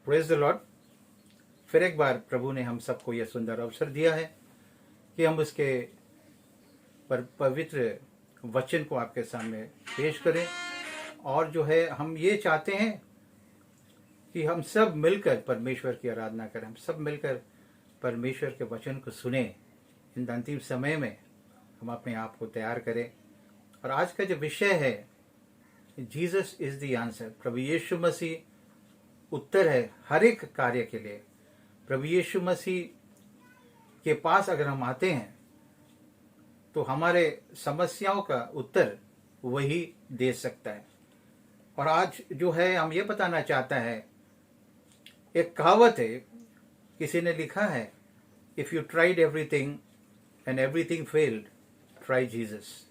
Praise the Lord. फिर एक बार प्रभु ने हम सबको यह सुंदर अवसर दिया है कि हम उसके पवित्र वचन को आपके सामने पेश करें। और जो है हम ये चाहते हैं कि हम सब मिलकर परमेश्वर की आराधना करें, हम सब मिलकर परमेश्वर के वचन को सुने। इन अंतिम समय में हम अपने आप को तैयार करें। और आज का जो विषय है, जीसस इज द आंसर। प्रभु यीशु मसीह उत्तर है हर एक कार्य के लिए। प्रभु यीशु मसीह के पास अगर हम आते हैं तो हमारे समस्याओं का उत्तर वही दे सकता है। और आज जो है हम ये बताना चाहता है, एक कहावत है, किसी ने लिखा है, if you tried everything and everything failed, try Jesus.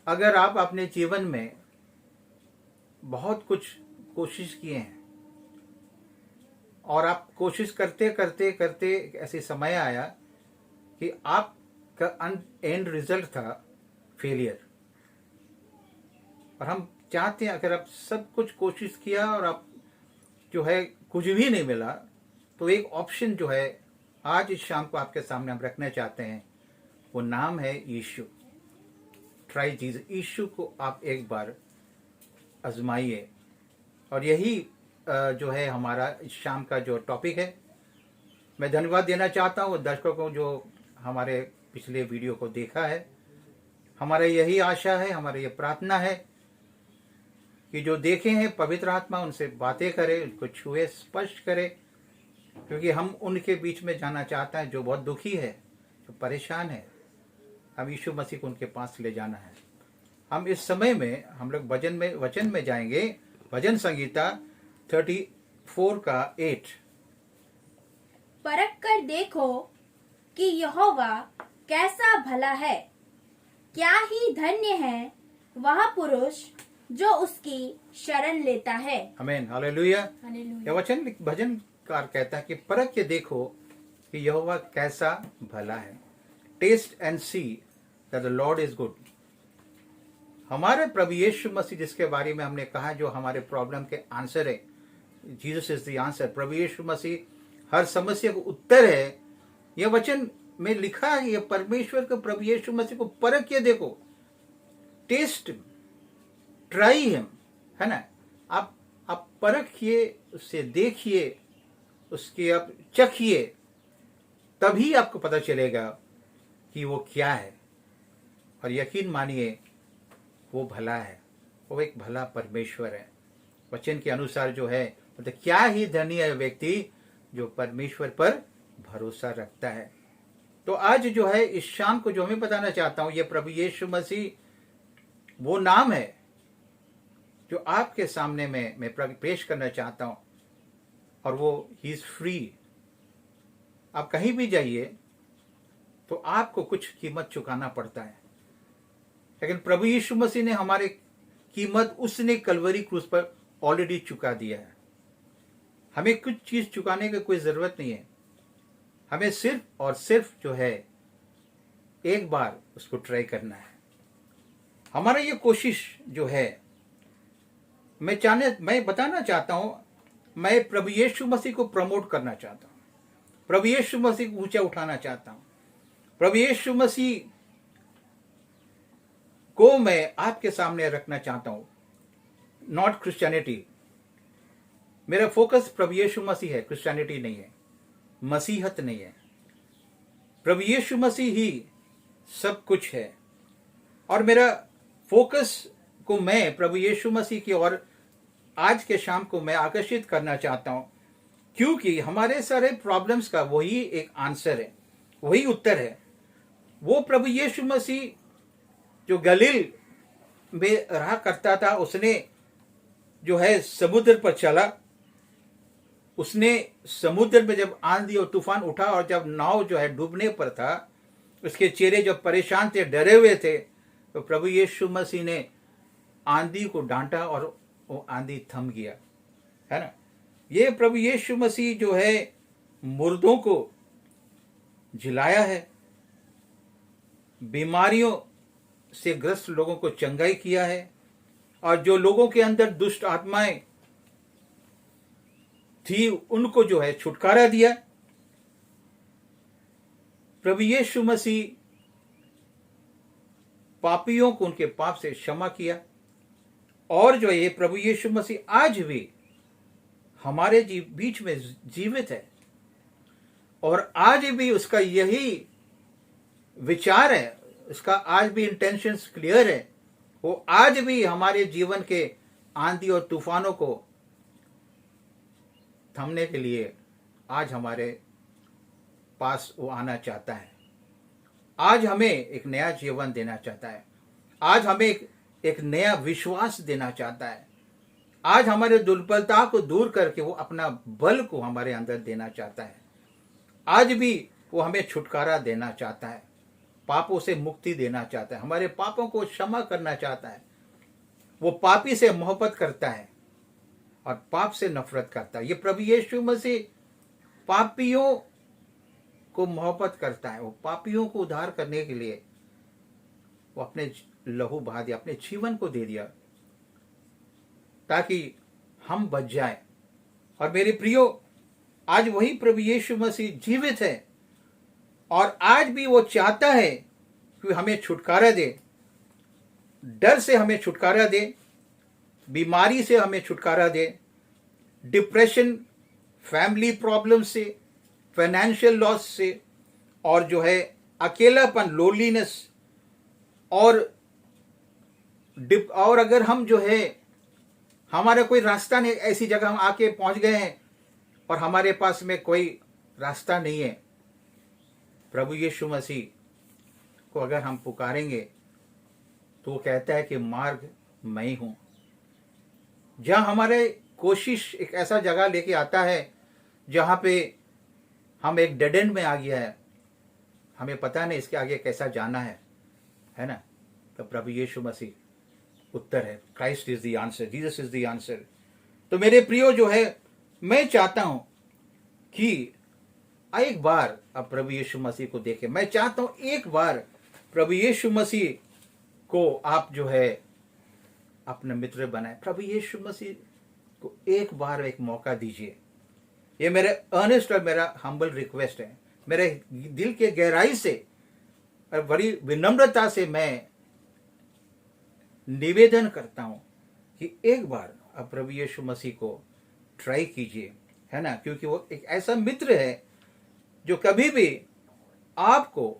अगर आप अपने जीवन में बहुत कुछ कोशिश किए हैं और आप कोशिश करते करते करते ऐसे समय आया कि आपका एंड रिजल्ट था फेलियर, और हम चाहते हैं अगर आप सब कुछ कोशिश किया और आप जो है कुछ भी नहीं मिला, तो एक ऑप्शन जो है आज इस शाम को आपके सामने हम रखना चाहते हैं, वो नाम है यीशु। Try Jesus. यीशु को आप एक बार आजमाइए। और यही जो है हमारा इस शाम का जो टॉपिक है। मैं धन्यवाद देना चाहता हूँ दर्शकों को जो हमारे पिछले वीडियो को देखा है। हमारा यही आशा है, हमारी ये प्रार्थना है कि जो देखे हैं पवित्र आत्मा उनसे बातें करे, उनको छुए, स्पष्ट करे, क्योंकि हम उनके बीच में जाना चाहते हैं जो बहुत दुखी है, जो परेशान है। हम यीशु मसीह को उनके पास ले जाना है। हम इस समय में हम लोग वचन में जाएंगे। भजन संगीता 34 का 8। परख कर देखो कि यहोवा कैसा भला है, क्या ही धन्य है वह पुरुष जो उसकी शरण लेता है। आमीन, हालेलुया। हालेलुया। यह वचन भजनकार कहता है कि परख के देखो कि यहोवा कैसा भला है। Taste and see that the lord is good. हमारे प्रभु यीशु मसीह जिसके बारे में हमने कहा, जो हमारे प्रॉब्लम के आंसर है, जीसस इज द आंसर। प्रभु यीशु मसीह हर समस्या को उत्तर है। यह वचन में लिखा है, यह परमेश्वर को, प्रभु यीशु मसीह को परख के देखो। टेस्ट, ट्राई हिम, है ना। आप परखिए, उससे देखिए, उसके आप चखिए, तभी आपको पता चलेगा कि वो क्या है। और यकीन मानिए वो भला है, वो एक भला परमेश्वर है। वचन के अनुसार जो है, मतलब क्या ही धन्य है व्यक्ति जो परमेश्वर पर भरोसा रखता है। तो आज जो है इस शाम को जो मैं बताना चाहता हूं, ये प्रभु यीशु मसीह वो नाम है जो आपके सामने में मैं पेश करना चाहता हूं। और वो ही इज फ्री। आप कहीं भी जाइए तो आपको कुछ कीमत चुकाना पड़ता है, लेकिन प्रभु यीशु मसीह ने हमारे कीमत उसने कलवरी क्रूस पर ऑलरेडी चुका दिया है। हमें कुछ चीज चुकाने की कोई जरूरत नहीं है। हमें सिर्फ और सिर्फ जो है एक बार उसको ट्राई करना है। हमारा ये कोशिश जो है, मैं बताना चाहता हूं, मैं प्रभु यीशु मसीह को प्रमोट करना चाहता हूं, प्रभु यीशु मसीह को ऊंचा उठाना चाहता हूं। प्रभु यीशु मसीह को मैं आपके सामने रखना चाहता हूं, नॉट क्रिश्चियनिटी। मेरा फोकस प्रभु यीशु मसीह है, क्रिश्चियनिटी नहीं है, मसीहत नहीं है। प्रभु यीशु मसीह ही सब कुछ है। और मेरा फोकस को मैं प्रभु यीशु मसीह की ओर आज के शाम को मैं आकर्षित करना चाहता हूं, क्योंकि हमारे सारे प्रॉब्लम्स का वही एक आंसर है, वही उत्तर है। वो प्रभु यीशु मसीह जो गलील में रहा करता था, उसने जो है समुद्र पर चला। उसने समुद्र में जब आंधी और तूफान उठा और जब नाव जो है डूबने पर था, उसके चेहरे जो परेशान थे, डरे हुए थे, तो प्रभु यीशु मसीह ने आंधी को डांटा और वो आंधी थम गया, है ना। ये प्रभु यीशु मसीह जो है मुर्दों को जिलाया है, बीमारियों से ग्रस्त लोगों को चंगाई किया है, और जो लोगों के अंदर दुष्ट आत्माएं थी उनको जो है छुटकारा दिया। प्रभु यीशु मसीह पापियों को उनके पाप से क्षमा किया, और जो ये प्रभु यीशु मसीह आज भी हमारे बीच में जीवित है, और आज भी उसका यही विचार है, उसका आज भी इंटेंशंस क्लियर है। वो आज भी हमारे जीवन के आंधी और तूफानों को थमने के लिए आज हमारे पास वो आना चाहता है। आज हमें एक नया जीवन देना चाहता है। आज हमें एक नया विश्वास देना चाहता है। आज हमारे दुर्बलता को दूर करके वो अपना बल को हमारे अंदर देना चाहता है। आज भी वो हमें छुटकारा देना चाहता है, पापों से मुक्ति देना चाहता है, हमारे पापों को क्षमा करना चाहता है। वो पापी से मोहब्बत करता है और पाप से नफरत करता है। ये प्रभु यीशु मसीह पापियों को मोहब्बत करता है। वो पापियों को उद्धार करने के लिए वो अपने लहू बहा दिया, अपने जीवन को दे दिया ताकि हम बच जाए। और मेरे प्रियो, आज वही प्रभु यीशु मसीह जीवित है और आज भी वो चाहता है कि हमें छुटकारा दे, डर से हमें छुटकारा दे, बीमारी से हमें छुटकारा दे, डिप्रेशन, फैमिली प्रॉब्लम से, फाइनेंशियल लॉस से, और जो है अकेलापन, लोनलीनेस, और अगर हम जो है हमारा कोई रास्ता नहीं, ऐसी जगह हम आके पहुंच गए हैं और हमारे पास में कोई रास्ता नहीं है, प्रभु यीशु मसीह को अगर हम पुकारेंगे तो वो कहता है कि मार्ग मैं ही हूं। जहां हमारे कोशिश एक ऐसा जगह लेके आता है जहां पे हम एक डेड एंड में आ गया है, हमें पता नहीं इसके आगे कैसा जाना है ना, तो प्रभु यीशु मसीह उत्तर है। Christ is the answer, Jesus is the answer. तो मेरे प्रियो जो है, मैं चाहता हूं कि एक बार अब प्रभु यीशु मसीह को देखें। मैं चाहता हूं एक बार प्रभु यीशु मसीह को आप जो है अपना मित्र बनाए। प्रभु यीशु मसीह को एक बार एक मौका दीजिए। ये मेरे अर्नेस्ट और मेरा हम्बल रिक्वेस्ट है। मेरे दिल के गहराई से और बड़ी विनम्रता से मैं निवेदन करता हूं कि एक बार आप प्रभु यीशु मसीह को ट्राई कीजिए, है ना, क्योंकि वो एक ऐसा मित्र है जो कभी भी आपको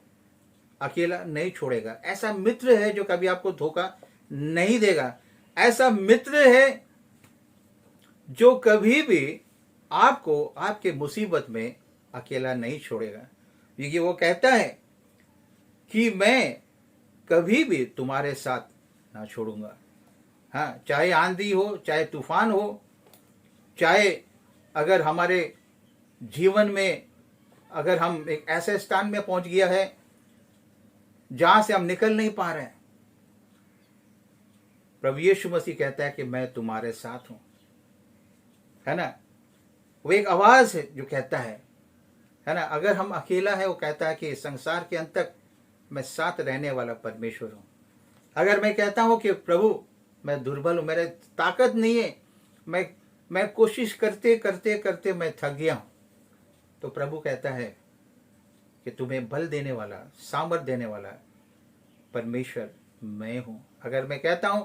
अकेला नहीं छोड़ेगा। ऐसा मित्र है जो कभी आपको धोखा नहीं देगा। ऐसा मित्र है जो कभी भी आपको आपके मुसीबत में अकेला नहीं छोड़ेगा, क्योंकि वो कहता है कि मैं कभी भी तुम्हारे साथ ना छोड़ूंगा। हाँ, चाहे आंधी हो, चाहे तूफान हो, चाहे अगर हमारे जीवन में अगर हम एक ऐसे स्थान में पहुंच गया है जहां से हम निकल नहीं पा रहे हैं, प्रभु यीशु मसीह कहता है कि मैं तुम्हारे साथ हूं, है ना। वो एक आवाज है जो कहता है ना, अगर हम अकेला है, वो कहता है कि संसार के अंत तक मैं साथ रहने वाला परमेश्वर हूं। अगर मैं कहता हूं कि प्रभु मैं दुर्बल हूं, मेरे ताकत नहीं है, मैं कोशिश करते करते करते मैं थक गया हूं, तो प्रभु कहता है कि तुम्हें बल देने वाला, सामर्थ देने वाला परमेश्वर मैं हूं। अगर मैं कहता हूं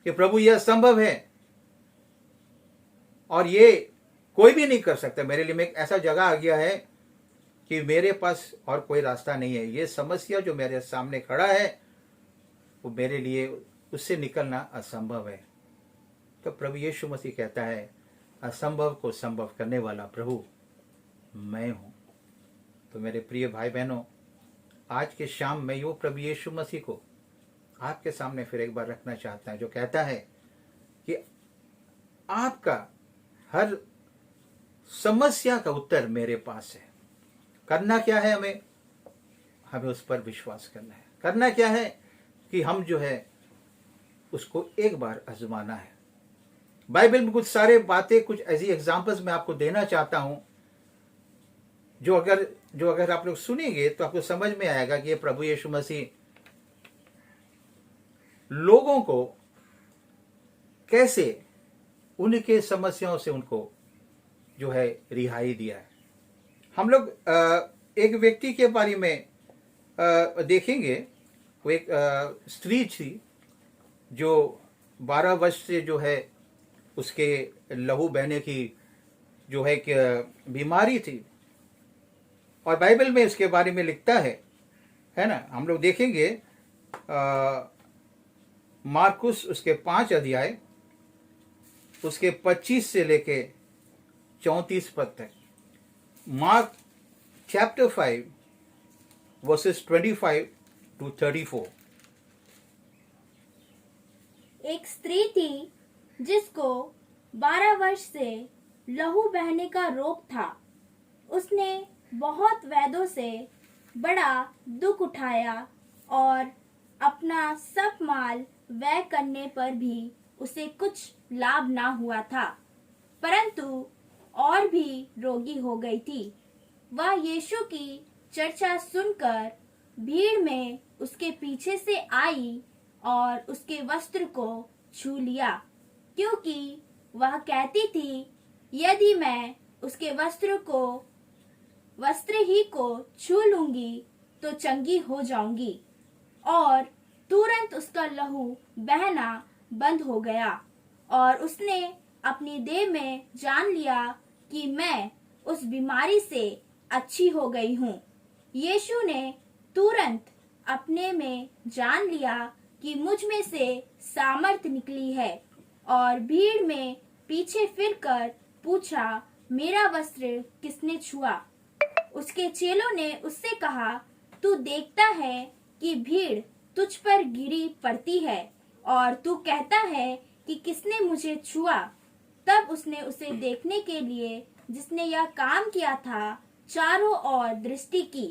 कि प्रभु यह संभव है और ये कोई भी नहीं कर सकता, मेरे लिए में एक ऐसा जगह आ गया है कि मेरे पास और कोई रास्ता नहीं है, ये समस्या जो मेरे सामने खड़ा है वो मेरे लिए उससे निकलना असंभव है, तो प्रभु यीशु मसीह कहता है असंभव को संभव करने वाला प्रभु मैं हूं। तो मेरे प्रिय भाई बहनों, आज के शाम मैं यो प्रभु यीशु मसीह को आपके सामने फिर एक बार रखना चाहता हूं, जो कहता है कि आपका हर समस्या का उत्तर मेरे पास है। करना क्या है, हमें उस पर विश्वास करना है। करना क्या है कि हम जो है उसको एक बार आजमाना है। बाइबल में कुछ सारे बातें, कुछ ऐसी एग्जांपल्स मैं आपको देना चाहता हूं जो अगर आप लोग सुनेंगे तो आपको समझ में आएगा कि ये प्रभु यीशु मसीह लोगों को कैसे उनके समस्याओं से उनको जो है रिहाई दिया है। हम लोग एक व्यक्ति के बारे में देखेंगे। वो एक स्त्री थी जो 12 वर्ष से जो है उसके लहू बहने की जो है कि बीमारी थी, और बाइबल में इसके बारे में लिखता है ना। हम लोग देखेंगे मार्कुस उसके 5 अध्याय उसके 25 से लेके 34 पद तक। Mark chapter 5 versus 25 to 34। एक स्त्री थी जिसको 12 वर्ष से लहू बहने का रोग था। उसने बहुत वैद्यों से बड़ा दुख उठाया और अपना सब माल व्यय करने पर भी उसे कुछ लाभ ना हुआ था, परंतु और भी रोगी हो गई थी। वह यीशु की चर्चा सुनकर भीड़ में उसके पीछे से आई और उसके वस्त्र को छू लिया, क्योंकि वह कहती थी, यदि मैं उसके वस्त्र ही को छू लूंगी तो चंगी हो जाऊंगी। और तुरंत उसका लहू बहना बंद हो गया और उसने अपनी देह में जान लिया कि मैं उस बीमारी से अच्छी हो गई हूँ। यीशु ने तुरंत अपने में जान लिया कि मुझ में से सामर्थ निकली है, और भीड़ में पीछे फिरकर पूछा, मेरा वस्त्र किसने छुआ? उसके चेलों ने उससे कहा, तू देखता है कि भीड़ तुझ पर गिरी पड़ती है और तू कहता है कि किसने मुझे छुआ? तब उसने उसे देखने के लिए जिसने यह काम किया था चारों ओर दृष्टि की।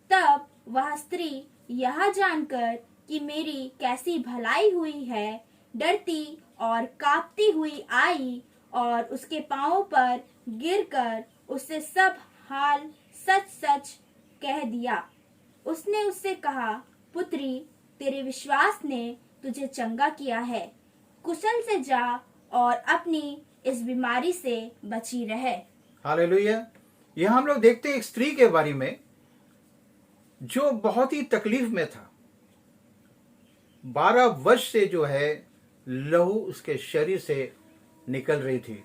तब वह स्त्री यह जानकर कि मेरी कैसी भलाई हुई है, डरती और कांपती हुई आई और उसके पांवों पर गिरकर उससे सब हाल सच सच कह दिया। उसने उससे कहा, पुत्री, तेरे विश्वास ने तुझे चंगा किया है, कुशल से जा और अपनी इस बीमारी से बची रहे। हालेलुया। यह हम लोग देखते हैं एक स्त्री के बारे में जो बहुत ही तकलीफ में था। 12 वर्ष से जो है लहू उसके शरीर से निकल रही थी,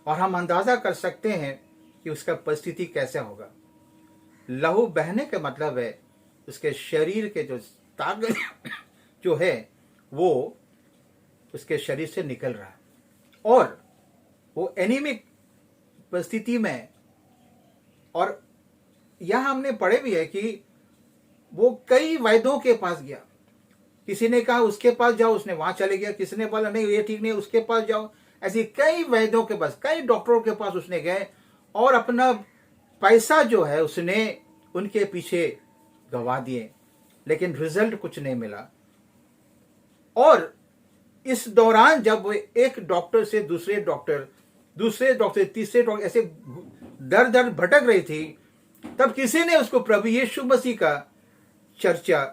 और हम अंदाजा कर सकते हैं कि उसका परिस्थिति कैसा होगा। लहू बहने का मतलब है उसके शरीर के जो ताकत जो है वो उसके शरीर से निकल रहा है, और वो एनीमिक परिस्थिति में। और यह हमने पढ़े भी है कि वो कई वैद्यों के पास गया। किसी ने कहा उसके पास जाओ, उसने वहां चले गया। किसी ने बोला नहीं ये ठीक नहीं, उसके पास जाओ। ऐसी कई वैद्यों के पास, कई डॉक्टरों के पास उसने गए, और अपना पैसा जो है उसने उनके पीछे गवा दिए, लेकिन रिजल्ट कुछ नहीं मिला। और इस दौरान जब वो एक डॉक्टर से दूसरे डॉक्टर तीसरे डॉक्टर ऐसे दर दर भटक रही थी, तब किसी ने उसको प्रभु यीशु मसीह का चर्चा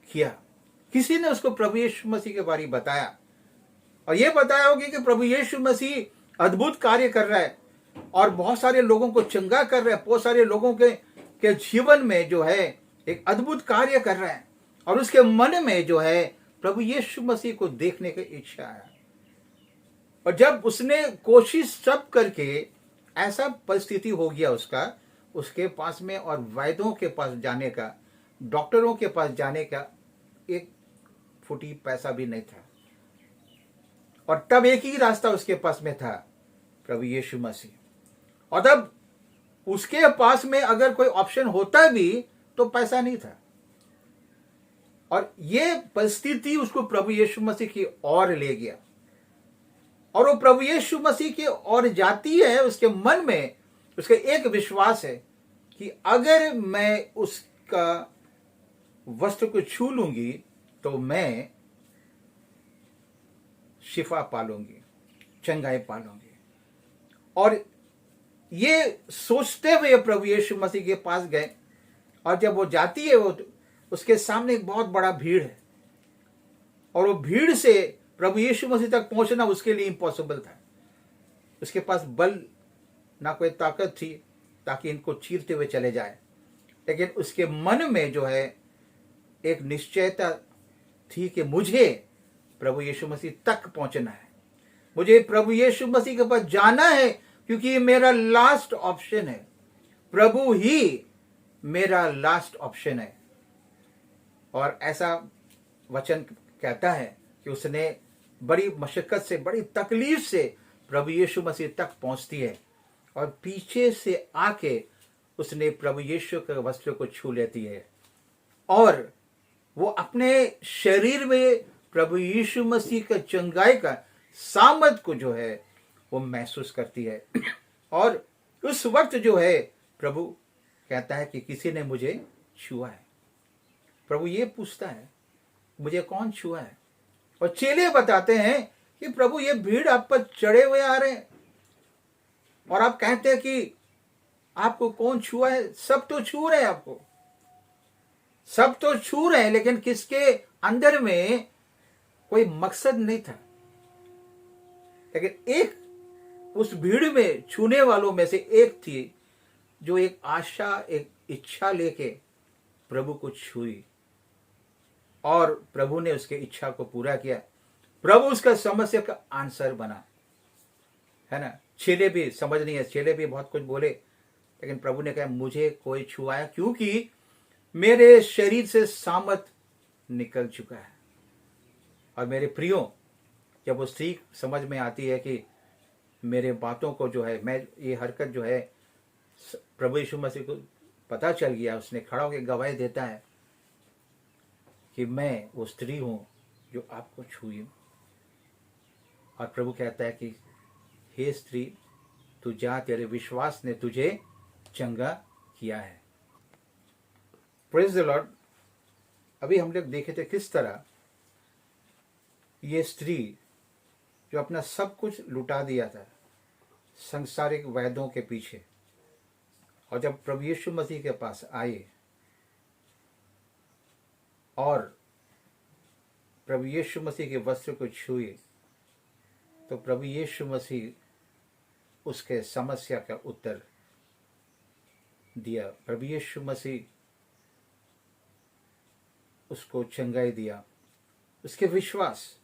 किया। किसी ने उसको प्रभु यीशु मसीह के बारे में बताया, और यह बताया होगा कि प्रभु यीशु मसीह अद्भुत कार्य कर रहा है और बहुत सारे लोगों को चंगा कर रहा है, बहुत सारे लोगों के जीवन में जो है एक अद्भुत कार्य कर रहा है, और उसके मन में जो है प्रभु यीशु मसीह को देखने की इच्छा है। और जब उसने कोशिश सब करके ऐसा परिस्थिति हो गया उसके पास में, और वैद्यों के पास जाने का, डॉक्टरों के पास जाने का एक फुटी पैसा भी नहीं था, और तब एक ही रास्ता उसके पास में था, प्रभु यीशु मसीह। और तब उसके पास में अगर कोई ऑप्शन होता भी तो पैसा नहीं था, और ये परिस्थिति उसको प्रभु यीशु मसीह की ओर ले गया। और वो प्रभु यीशु मसीह की ओर जाती है, उसके मन में उसका एक विश्वास है कि अगर मैं उसका वस्त्र को छू लूंगी तो मैं शिफा पालूंगी, चंगाई पालूंगी। और ये सोचते हुए प्रभु यीशु मसीह के पास गए, और जब वो जाती है, वो उसके सामने एक बहुत बड़ा भीड़ है, और वो भीड़ से प्रभु यीशु मसीह तक पहुंचना उसके लिए इम्पॉसिबल था। उसके पास बल ना कोई ताकत थी ताकि इनको चीरते हुए चले जाए, लेकिन उसके मन में जो है एक निश्चयता थी कि मुझे प्रभु यीशु मसीह तक पहुंचना है, मुझे प्रभु यीशु मसीह के पास जाना है, क्योंकि ये मेरा लास्ट ऑप्शन है। प्रभु ही मेरा लास्ट ऑप्शन है। और ऐसा वचन कहता है कि उसने बड़ी मशक्कत से, बड़ी तकलीफ से प्रभु यीशु मसीह तक पहुंचती है और पीछे से आके उसने प्रभु यीशु के वस्त्र को छू लेती है और वो अपने शरीर में प्रभु यीशु मसीह का चंगाई का सामर्थ को जो है वो महसूस करती है। और उस वक्त जो है प्रभु कहता है कि किसी ने मुझे छुआ है। प्रभु ये पूछता है मुझे कौन छुआ है, और चेले बताते हैं कि प्रभु ये भीड़ आप पर चढ़े हुए आ रहे हैं और आप कहते हैं कि आपको कौन छुआ है। सब तो छू रहे हैं, आपको सब तो छू रहे हैं, लेकिन किसके अंदर में कोई मकसद नहीं था। लेकिन एक उस भीड़ में छूने वालों में से एक थी जो एक आशा, एक इच्छा लेके प्रभु को छुई और प्रभु ने उसके इच्छा को पूरा किया। प्रभु उसका समस्या का आंसर बना, है ना। चेले भी समझ नहीं है, चेले भी बहुत कुछ बोले, लेकिन प्रभु ने कहा मुझे कोई छुआया क्योंकि मेरे शरीर से सामर्थ निकल चुका है। और मेरे प्रियो, जब वो सीख समझ में आती है कि मेरे बातों को जो है, मैं ये हरकत जो है प्रभु यीशु मसीह को पता चल गया, उसने खड़ा होकर गवाही देता है कि मैं वो स्त्री हूं जो आपको छुई हूं। और प्रभु कहता है कि हे स्त्री, तू जा, तेरे विश्वास ने तुझे चंगा किया है। Praise the Lord. अभी हम लोग देखे थे किस तरह ये स्त्री जो अपना सब कुछ लुटा दिया था सांसारिक वैदों के पीछे, और जब प्रभु यीशु मसीह के पास आए और प्रभु यीशु मसीह के वस्त्र को छुए, तो प्रभु यीशु मसीह उसके समस्या का उत्तर दिया। प्रभु यीशु मसीह उसको चंगाई दिया। उसके विश्वास,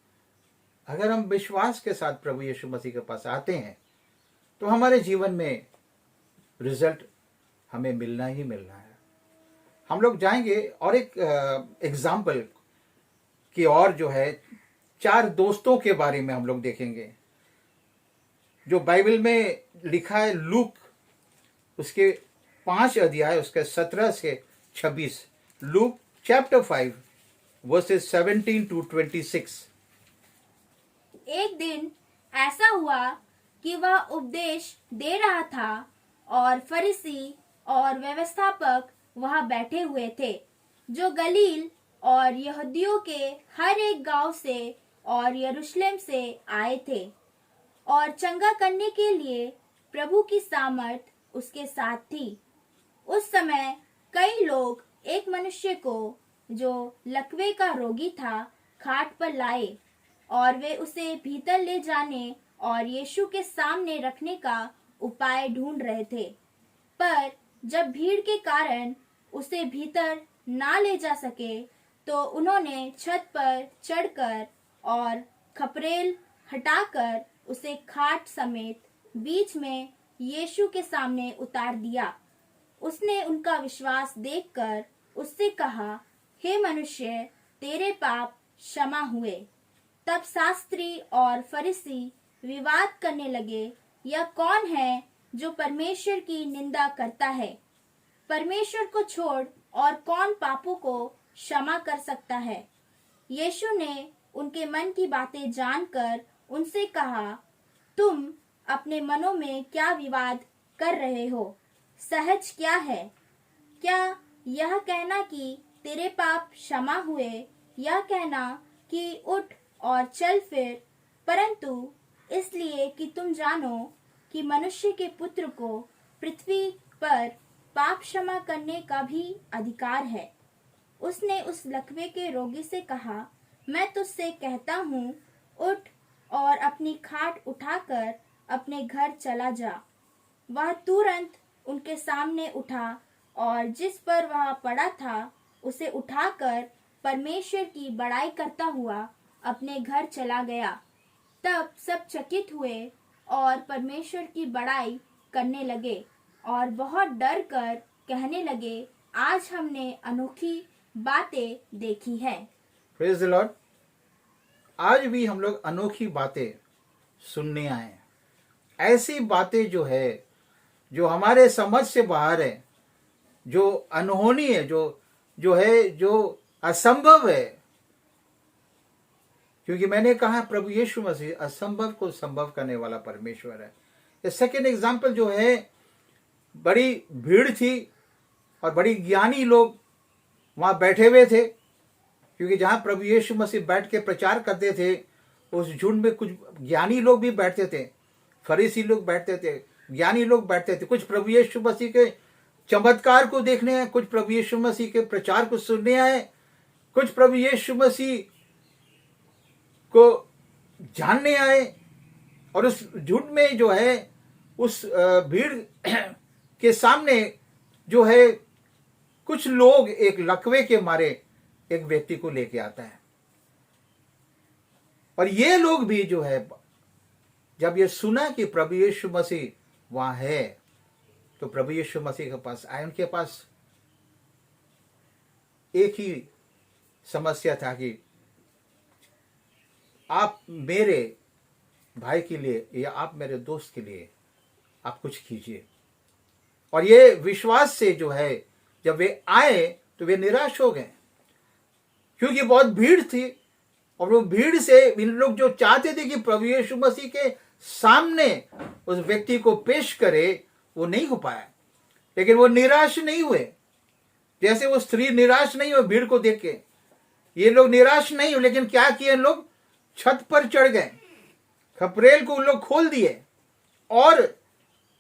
अगर हम विश्वास के साथ प्रभु यीशु मसीह के पास आते हैं तो हमारे जीवन में रिजल्ट हमें मिलना ही मिलना है। हम लोग जाएंगे और एक एग्जाम्पल की और जो है 4 दोस्तों के बारे में हम लोग देखेंगे जो बाइबल में लिखा है। लूक उसके 5 अध्याय उसके 17 से 26। Luke chapter 5 versus 17 to 26। एक दिन ऐसा हुआ कि वह उपदेश दे रहा था और फरीसी और व्यवस्थापक वहां बैठे हुए थे, जो गलील और यहूदियों के हर एक गांव से और यरूशलेम से आए थे, और चंगा करने के लिए प्रभु की सामर्थ उसके साथ थी। उस समय कई लोग एक मनुष्य को जो लकवे का रोगी था खाट पर लाए, और वे उसे भीतर ले जाने और यीशु के सामने रखने का उपाय ढूंढ रहे थे। पर जब भीड़ के कारण उसे भीतर ना ले जा सके, तो उन्होंने छत पर चढ़कर और खपरेल हटाकर उसे खाट समेत बीच में यीशु के सामने उतार दिया। उसने उनका विश्वास देखकर उससे कहा, हे मनुष्य, तेरे पाप क्षमा हुए। तब शास्त्री और फरीसी विवाद करने लगे, यह कौन है जो परमेश्वर की निंदा करता है? परमेश्वर को छोड़ और कौन पापों को क्षमा कर सकता है? यीशु ने उनके मन की बातें जानकर उनसे कहा, तुम अपने मनों में क्या विवाद कर रहे हो? सहज क्या है? क्या यह कहना कि तेरे पाप क्षमा हुए, या कहना कि उठ और चल फिर? परंतु इसलिए कि तुम जानो कि मनुष्य के पुत्र को पृथ्वी पर पाप क्षमा करने का भी अधिकार है। उसने उस लकवे के रोगी से कहा, मैं तुझसे कहता हूँ, उठ और अपनी खाट उठाकर अपने घर चला जा। वह तुरंत उनके सामने उठा और जिस पर वह पड़ा था उसे उठाकर परमेश्वर की बड़ाई करता हुआ अपने घर चला गया। तब सब चकित हुए और परमेश्वर की बड़ाई करने लगे और बहुत डर कर कहने लगे, आज हमने अनोखी बातें देखी है। Praise the Lord. आज भी हम लोग अनोखी बातें सुनने आए हैं। ऐसी बातें जो है, जो हमारे समझ से बाहर है, जो अनहोनी है, जो असंभव है। क्योंकि मैंने कहा प्रभु यीशु मसीह असंभव को संभव करने वाला परमेश्वर है। सेकेंड एग्जाम्पल जो है, बड़ी भीड़ थी और बड़ी ज्ञानी लोग वहां बैठे हुए थे। क्योंकि जहां प्रभु यीशु मसीह बैठ के प्रचार करते थे, उस झुंड में कुछ ज्ञानी लोग भी बैठते थे, फरीसी लोग बैठते थे, ज्ञानी लोग बैठते थे। कुछ प्रभु यीशु मसीह के चमत्कार को देखने आए, कुछ प्रभु यीशु मसीह के प्रचार को सुनने आए, कुछ प्रभु यीशु मसीह को जानने आए। और उस झुंड में जो है, उस भीड़ के सामने जो है, कुछ लोग एक लकवे के मारे एक व्यक्ति को लेके आता है। और ये लोग भी जो है, जब ये सुना कि प्रभु यीशु मसीह वहां है, तो प्रभु यीशु मसीह के पास आए। उनके पास एक ही समस्या था कि आप मेरे भाई के लिए या आप मेरे दोस्त के लिए आप कुछ कीजिए। और ये विश्वास से जो है, जब वे आए तो वे निराश हो गए, क्योंकि बहुत भीड़ थी। और वो भीड़ से इन लोग जो चाहते थे कि प्रभु यीशु मसीह के सामने उस व्यक्ति को पेश करे, वो नहीं हो पाया। लेकिन वो निराश नहीं हुए, जैसे वो स्त्री निराश नहीं हुई भीड़ को देख के। ये लोग निराश नहीं हुए, लेकिन क्या किए, इन लोग छत पर चढ़ गए, खपरेल को उन लोग खोल दिए और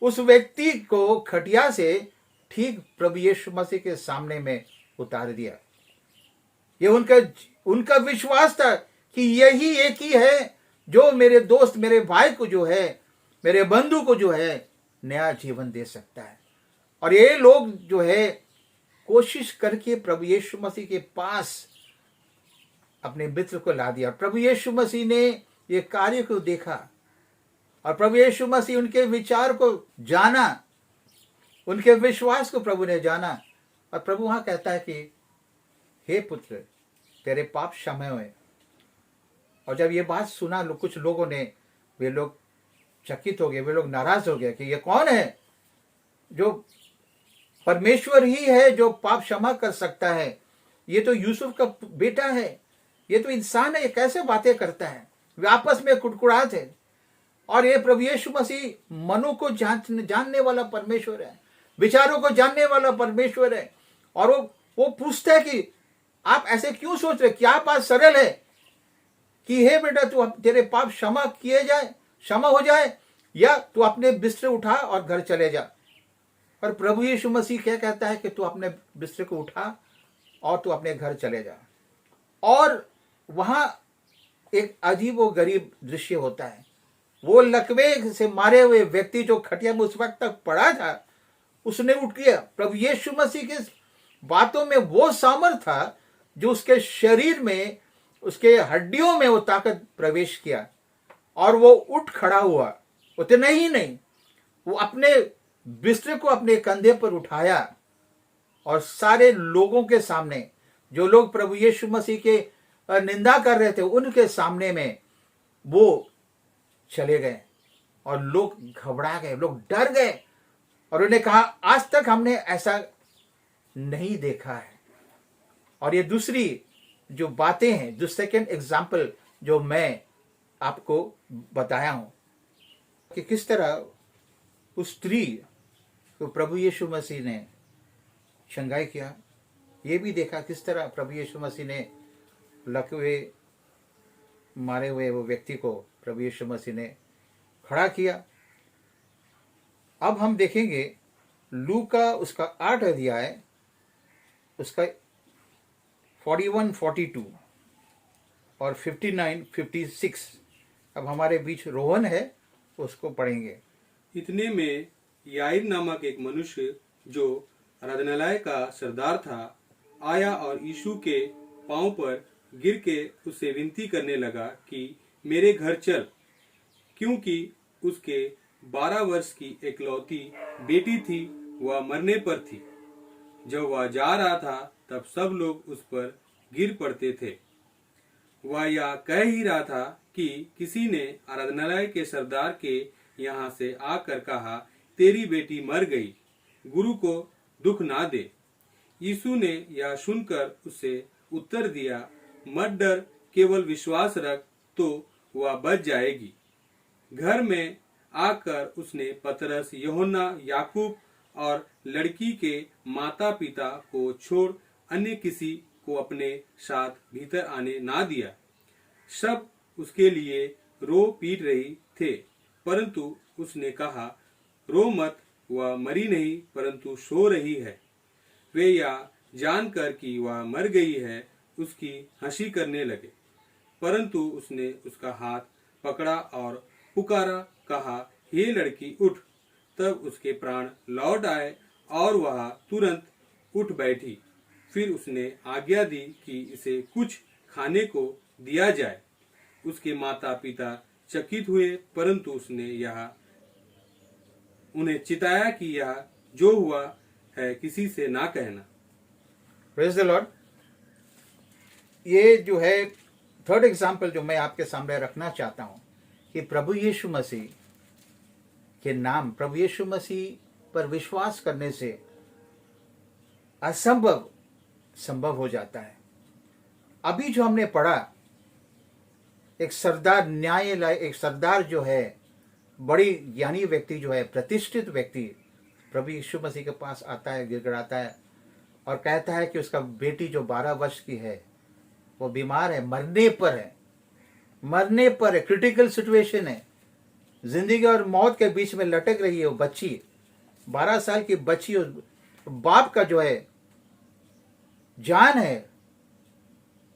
उस व्यक्ति को खटिया से ठीक प्रभु यीशु मसीह के सामने में उतार दिया। ये उनका विश्वास था कि यही एक ही है जो मेरे दोस्त, मेरे भाई को जो है, मेरे बंधु को जो है नया जीवन दे सकता है। और ये लोग जो है कोशिश करके प्रभु यीशु मसीह के पास अपने मित्र को ला दिया। प्रभु यीशु मसीह ने ये कार्य को देखा और प्रभु यीशु मसीह उनके विचार को जाना, उनके विश्वास को प्रभु ने जाना। और प्रभु वहां कहता है कि हे पुत्र, तेरे पाप क्षमा हुए। और जब ये बात सुना कुछ लोगों ने, वे लोग चकित हो गए, वे लोग नाराज हो गए कि ये कौन है, जो परमेश्वर ही है जो पाप क्षमा कर सकता है। ये तो यूसुफ का बेटा है, ये तो इंसान है, ये कैसे बातें करता है। वे आपस में कुड़कुड़ाते थे। और ये प्रभु यीशु मसीह मनों को जानने वाला परमेश्वर है, विचारों को जानने वाला परमेश्वर है। और वो पूछता है कि आप ऐसे क्यों सोच रहे, क्या बात सरल है कि हे बेटा, तू तेरे पाप क्षमा हो जाए, या तू अपने बिस्तर उठा और घर चले जा। पर प्रभु यीशु मसीह क्या कहता है कि तू अपने बिस्तर को उठा और तू अपने घर चले जा। और वहां एक अजीब व गरीब दृश्य होता है। वो लकवे से मारे हुए व्यक्ति जो खटिया में उस वक्त तक पड़ा था, उसने उठ गया। प्रभु यीशु मसीह के बातों में वो सामर्थ था जो उसके शरीर में, उसके हड्डियों में वो ताकत प्रवेश किया और वो उठ खड़ा हुआ। उतना ही नहीं, वो अपने बिस्तर को अपने कंधे पर उठाया और सारे लोगों के सामने, जो लोग प्रभु यीशु मसीह के निंदा कर रहे थे, उनके सामने में वो चले गए। और लोग घबरा गए, लोग डर गए और उन्हें कहा, आज तक हमने ऐसा नहीं देखा है। और ये दूसरी जो बातें हैं, जो सेकेंड एग्जाम्पल जो मैं आपको बताया हूं कि किस तरह उस स्त्री को प्रभु यीशु मसीह ने शंगाई किया। ये भी देखा किस तरह प्रभु यीशु मसीह ने लकवे मारे हुए वो व्यक्ति को प्रभु यीशु मसीह ने खड़ा किया। अब हम देखेंगे लूका उसका 8 अध्याय, उसका 41, 42 और 59, 56। अब हमारे बीच रोहन है, उसको पढ़ेंगे। इतने में याईर नामक एक मनुष्य जो आराधनालय का सरदार था आया और यीशु के पांव पर गिर के उससे विनती करने लगा कि मेरे घर चल, क्योंकि उसके 12 वर्ष की एकलौती बेटी थी, वह मरने पर थी। जब वह जा रहा था तब सब लोग उस पर गिर पड़ते थे। वह यह कह ही रहा था कि किसी ने आराधनालय के सरदार के यहाँ से आकर कहा, तेरी बेटी मर गई, गुरु को दुख ना दे। यीशु ने यह सुनकर उससे उत्तर दिया, मत डर, केवल विश्वास रख तो वह बच जाएगी। घर में आकर उसने पतरस, यूहन्ना, याकूब और लड़की के माता पिता को छोड़ अन्य किसी को अपने साथ भीतर आने ना दिया। सब उसके लिए रो पीट रही थे, परंतु उसने कहा, रो मत, वह मरी नहीं परंतु सो रही है। वे यह जानकर कि वह मर गई है उसकी हंसी करने लगे, परंतु उसने उसका हाथ पकड़ा और पुकारा, कहा, हे लड़की उठ। तब उसके प्राण लौट आए और वह तुरंत उठ बैठी। फिर उसने आज्ञा दी कि इसे कुछ खाने को दिया जाए। उसके माता पिता चकित हुए, परंतु उसने यह उन्हें चिताया कि यह जो हुआ है किसी से ना कहना। Praise the Lord. ये जो है थर्ड एग्जाम्पल जो मैं आपके सामने रखना चाहता हूं कि प्रभु यीशु मसीह के नाम, प्रभु यीशु मसीह पर विश्वास करने से असंभव संभव हो जाता है। अभी जो हमने पढ़ा, एक सरदार न्यायालय, एक सरदार जो है, बड़ी ज्ञानी व्यक्ति जो है, प्रतिष्ठित व्यक्ति प्रभु यीशु मसीह के पास आता है, गिड़गिड़ाता है और कहता है कि उसका बेटी जो 12 वर्ष की है वो बीमार है, मरने पर है, क्रिटिकल सिचुएशन है, जिंदगी और मौत के बीच में लटक रही है। वो बच्ची 12 साल की बच्ची, उस बाप का जो है जान है,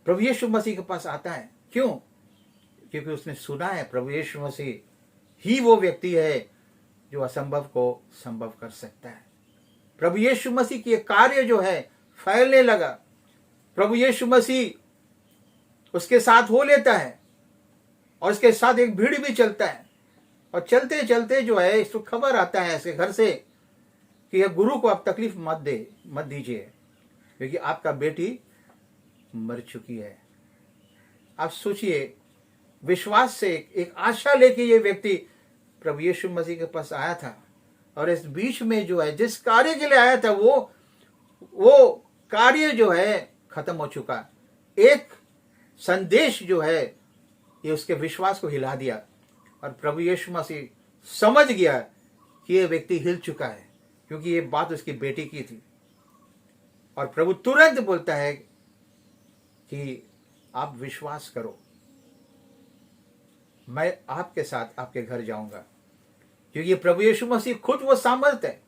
प्रभु यीशु मसीह के पास आता है। क्यों? क्योंकि उसने सुना है प्रभु यीशु मसीह ही वो व्यक्ति है जो असंभव को संभव कर सकता है। प्रभु यीशु मसीह की कार्य जो है फैलने लगा। प्रभु यीशु मसीह उसके साथ हो लेता है और उसके साथ एक भीड़ भी चलता है, और चलते चलते जो है इसको खबर आता है इसके घर से कि यह गुरु को आप तकलीफ मत दीजिए, क्योंकि आपका बेटी मर चुकी है। आप सोचिए, विश्वास से एक आशा लेके ये व्यक्ति प्रभु यीशु मसीह के पास आया था, और इस बीच में जो है जिस कार्य के लिए आया था वो कार्य जो है खत्म हो चुका। एक संदेश जो है ये उसके विश्वास को हिला दिया, और प्रभु यीशु मसीह समझ गया कि ये व्यक्ति हिल चुका है, क्योंकि ये बात उसकी बेटी की थी। और प्रभु तुरंत बोलता है कि आप विश्वास करो, मैं आपके साथ आपके घर जाऊंगा। क्योंकि प्रभु यीशु मसीह खुद वो सामर्थ है।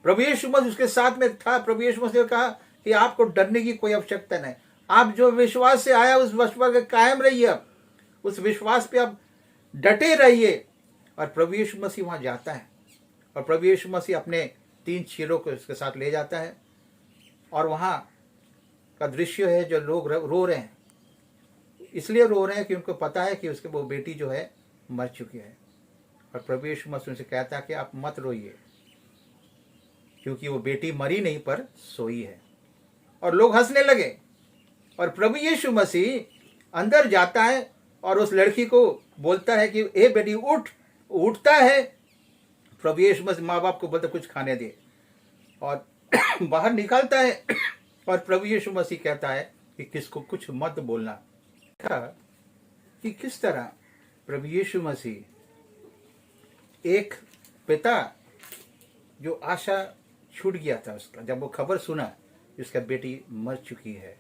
प्रभु यीशु मसीह उसके साथ में था। प्रभु यीशु मसीह ने कहा कि आपको डरने की कोई आवश्यकता नहीं, आप जो विश्वास से आया उस विश्वास पे कायम रहिए, आप उस विश्वास पे आप डटे रहिए। और प्रभु यीशु मसीह वहां जाता है, और प्रभु यीशु मसीह अपने 3 चेलों को उसके साथ ले जाता है, और वहां का दृश्य है जो लोग रो रहे हैं। इसलिए रो रहे हैं कि उनको पता है कि उसके वो बेटी जो है मर चुकी है। और प्रभु यीशु मसीह उनसे कहता है कि आप मत रोइए, क्योंकि वो बेटी मरी नहीं पर सोई है। और लोग हंसने लगे, और प्रभु यीशु मसीह अंदर जाता है और उस लड़की को बोलता है कि ए बेटी उठ। उठता है। प्रभु यीशु मसीह माँ बाप को बोलता कुछ खाने दे, और बाहर निकालता है। और प्रभु यीशु मसीह कहता है कि किसको कुछ मत बोलना। कि किस तरह प्रभु यीशु मसीह, एक पिता जो आशा छूट गया था उसका, जब वो खबर सुना कि उसका बेटी मर चुकी है,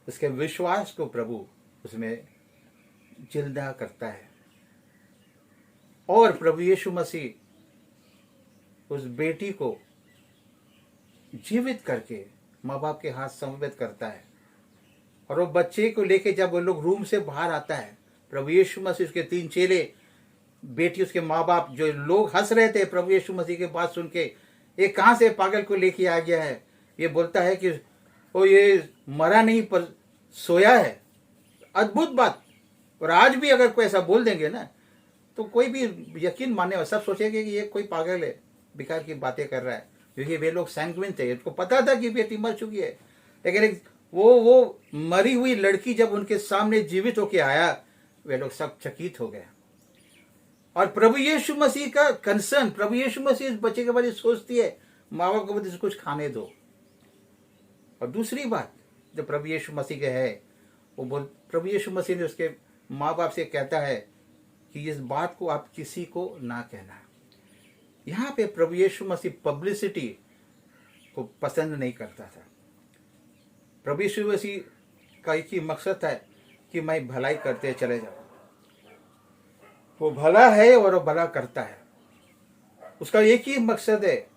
उसके विश्वास को प्रभु उसमें जिंदा करता है। और प्रभु यीशु मसीह उस बेटी को जीवित करके माँ बाप के हाथ समर्पित करता है। और वो बच्चे को लेके जब वो लोग रूम से बाहर आता है, प्रभु यीशु मसीह उसके 3 चेले बेटी, उसके माँ बाप, जो लोग हंस रहे थे प्रभु यीशु मसीह की बात सुन के, ये कहाँ से पागल को लेके आ गया है, ये बोलता है कि वो ये मरा नहीं पर सोया है। अद्भुत बात। और आज भी अगर कोई ऐसा बोल देंगे ना, तो कोई भी यकीन मानने वाला सब सोचेंगे कि ये कोई पागल है, बेकार की बातें कर रहा है, क्योंकि वे लोग सैंक्विन थे, इनको पता था कि बेटी मर चुकी है। लेकिन वो मरी हुई लड़की जब उनके सामने जीवित होके आया, वे लोग सब चकित हो गए। और प्रभु यीशु मसीह का कंसर्न, प्रभु यीशु मसीह इस बच्चे के बारे में सोचती है, माँ बाप को बोलते कुछ खाने दो। और दूसरी बात जो प्रभु यीशु मसीह के है, वो प्रभु यीशु मसीह ने उसके माँ बाप से कहता है कि इस बात को आप किसी को ना कहना। यहाँ पे प्रभु यीशु मसीह पब्लिसिटी को पसंद नहीं करता था। प्रभु यीशु मसीह का एक ही मकसद है कि मैं भलाई करते चले जाऊं। वो भला है और वो भला करता है, उसका एक ही मकसद है।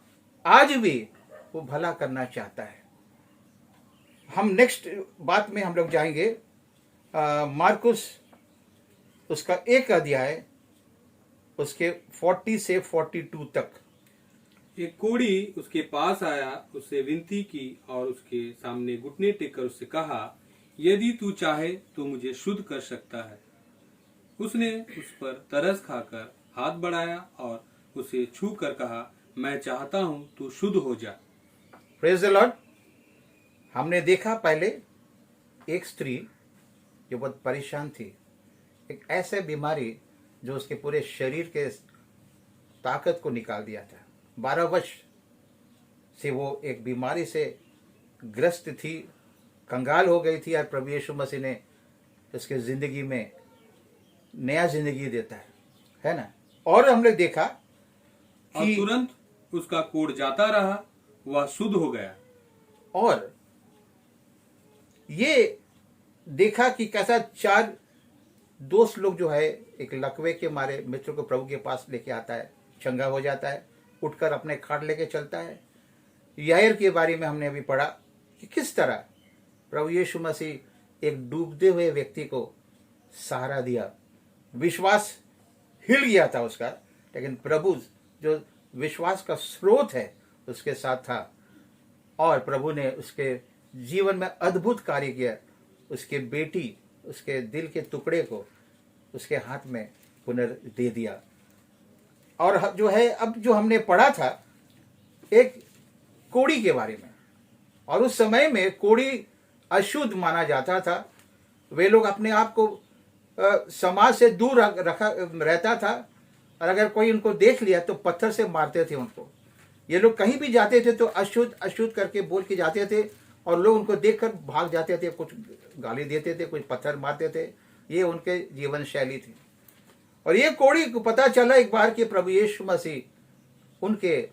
आज भी वो भला करना चाहता है। हम नेक्स्ट बात में हम लोग जाएंगे मार्कुस उसका 1 अध्याय उसके 40 से 42 तक। एक कोढ़ी उसके पास आया, उससे विनती की और उसके सामने घुटने टेक कर उससे कहा, यदि तू चाहे तो मुझे शुद्ध कर सकता है। उसने उस पर तरस खाकर हाथ बढ़ाया और उसे छू कर कहा, मैं चाहता हूं तू शुद्ध हो जा। Praise the Lord. हमने देखा पहले एक स्त्री जो बहुत परेशान थी, एक ऐसे बीमारी जो उसके पूरे शरीर के ताकत को निकाल दिया था। 12 वर्ष से वो एक बीमारी से ग्रस्त थी, कंगाल हो गई थी। और प्रभु यीशु मसीह ने उसके जिंदगी में नया जिंदगी देता है ना। और हमने देखा और कि तुरंत उसका कोढ़ जाता रहा, वह शुद्ध हो गया। और ये देखा कि कैसा 4 दोस्त लोग जो है, एक लकवे के मारे मित्र को प्रभु के पास लेके आता है, चंगा हो जाता है, उठकर अपने खाट लेके चलता है। यायर के बारे में हमने अभी पढ़ा कि किस तरह प्रभु यीशु मसीह एक डूबते हुए व्यक्ति को सहारा दिया। विश्वास हिल गया था उसका, लेकिन प्रभु जो विश्वास का स्रोत है उसके साथ था। और प्रभु ने उसके जीवन में अद्भुत कार्य किया। उसके बेटी, उसके दिल के टुकड़े को उसके हाथ में पुनर्दे दिया। और जो है, अब जो हमने पढ़ा था एक कोढ़ी के बारे में, और उस समय में कोढ़ी अशुद्ध माना जाता था। वे लोग अपने आप को समाज से दूर रहता था, और अगर कोई उनको देख लिया तो पत्थर से मारते थे उनको। ये लोग कहीं भी जाते थे तो अशुद्ध अशुद्ध करके बोल के जाते थे, और लोग उनको देखकर भाग जाते थे, कुछ गाली देते थे, कुछ पत्थर मारते थे। ये उनके जीवन शैली थी। और ये कोढ़ी को पता चला एक बार कि प्रभु यीशु मसीह उनके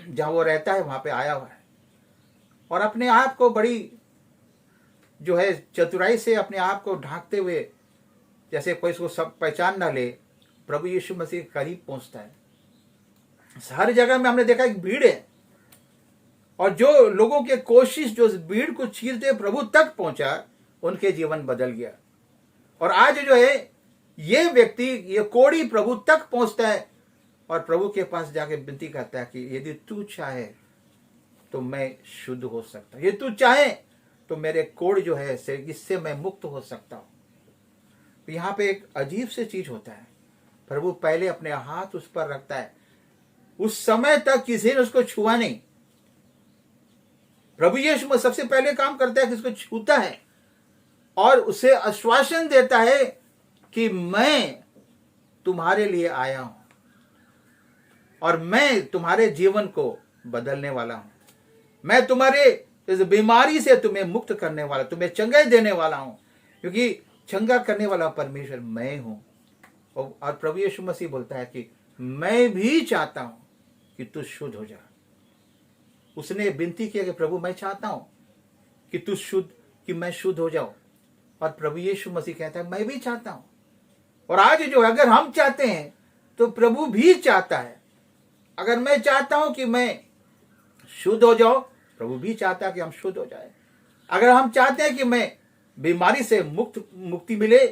जहाँ वो रहता है वहां पे आया हुआ है, और अपने आप को बड़ी जो है चतुराई से अपने आप को ढांकते हुए, जैसे कोई इसको सब पहचान ना ले, प्रभु यीशु मसीह करीब पहुंचता है। हर जगह में हमने देखा एक भीड़ है, और जो लोगों के कोशिश जो भीड़ को चीरते प्रभु तक पहुंचा, उनके जीवन बदल गया। और आज जो है ये व्यक्ति, ये कोढ़ी प्रभु तक पहुंचता है, और प्रभु के पास जाके विनती करता है कि यदि तू चाहे तो मैं शुद्ध हो सकता हूं, यदि तू चाहे तो मेरे कोढ़ जो है इससे मैं मुक्त हो सकता हूं। यहाँ पे एक अजीब सी चीज होता है, प्रभु पहले अपने हाथ उस पर रखता है। उस समय तक किसी ने उसको छुआ नहीं। प्रभु यीशु सबसे पहले काम करता है कि उसको छूता है और उसे आश्वासन देता है कि मैं तुम्हारे लिए आया हूं और मैं तुम्हारे जीवन को बदलने वाला हूं। मैं तुम्हारे इस बीमारी से तुम्हें मुक्त करने वाला, तुम्हें चंगाई देने वाला हूं, क्योंकि चंगा करने वाला परमेश्वर मैं हूं। और प्रभु यीशु मसीह बोलता है कि मैं भी चाहता हूं कि तू शुद्ध हो जा। उसने विनती किया कि प्रभु मैं चाहता हूं कि तू शुद्ध, कि मैं शुद्ध हो जाऊं। और प्रभु यीशु मसीह कहता है मैं भी चाहता हूं। और आज जो अगर हम चाहते हैं तो प्रभु भी चाहता है। अगर मैं चाहता हूं कि मैं शुद्ध हो जाऊं, प्रभु भी चाहता है कि हम शुद्ध हो जाए। अगर हम चाहते हैं कि मैं बीमारी से मुक्ति मिले,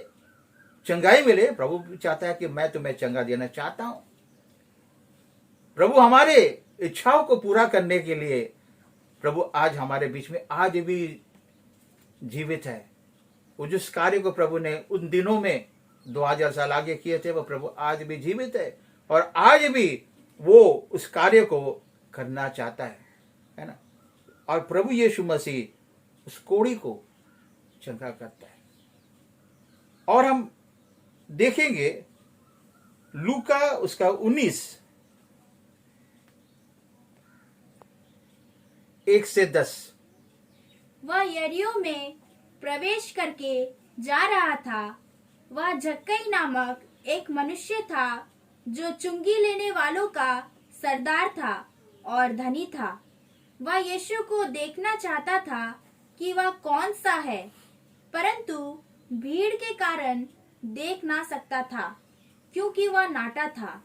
चंगाई मिले। प्रभु भी चाहता है कि मैं तुम्हें चंगा देना चाहता हूं। प्रभु हमारे इच्छाओं को पूरा करने के लिए प्रभु आज हमारे बीच में आज भी जीवित है। वो जिस कार्य को प्रभु ने उन दिनों में 2000 साल आगे किए थे, वो प्रभु आज भी जीवित है और आज भी वो उस कार्य को करना चाहता है ना। और प्रभु यीशु मसीह उस कोढ़ी को चंगा करता है। और हम देखेंगे लूका उसका 19:1-10। वह यरीहो में प्रवेश करके जा रहा था। वह जक्कई नामक एक मनुष्य था जो चुंगी लेने वालों का सरदार था और धनी था। वह यीशु को देखना चाहता था कि वह कौन सा है, परंतु भीड़ के कारण देख ना सकता था क्योंकि वह नाटा था।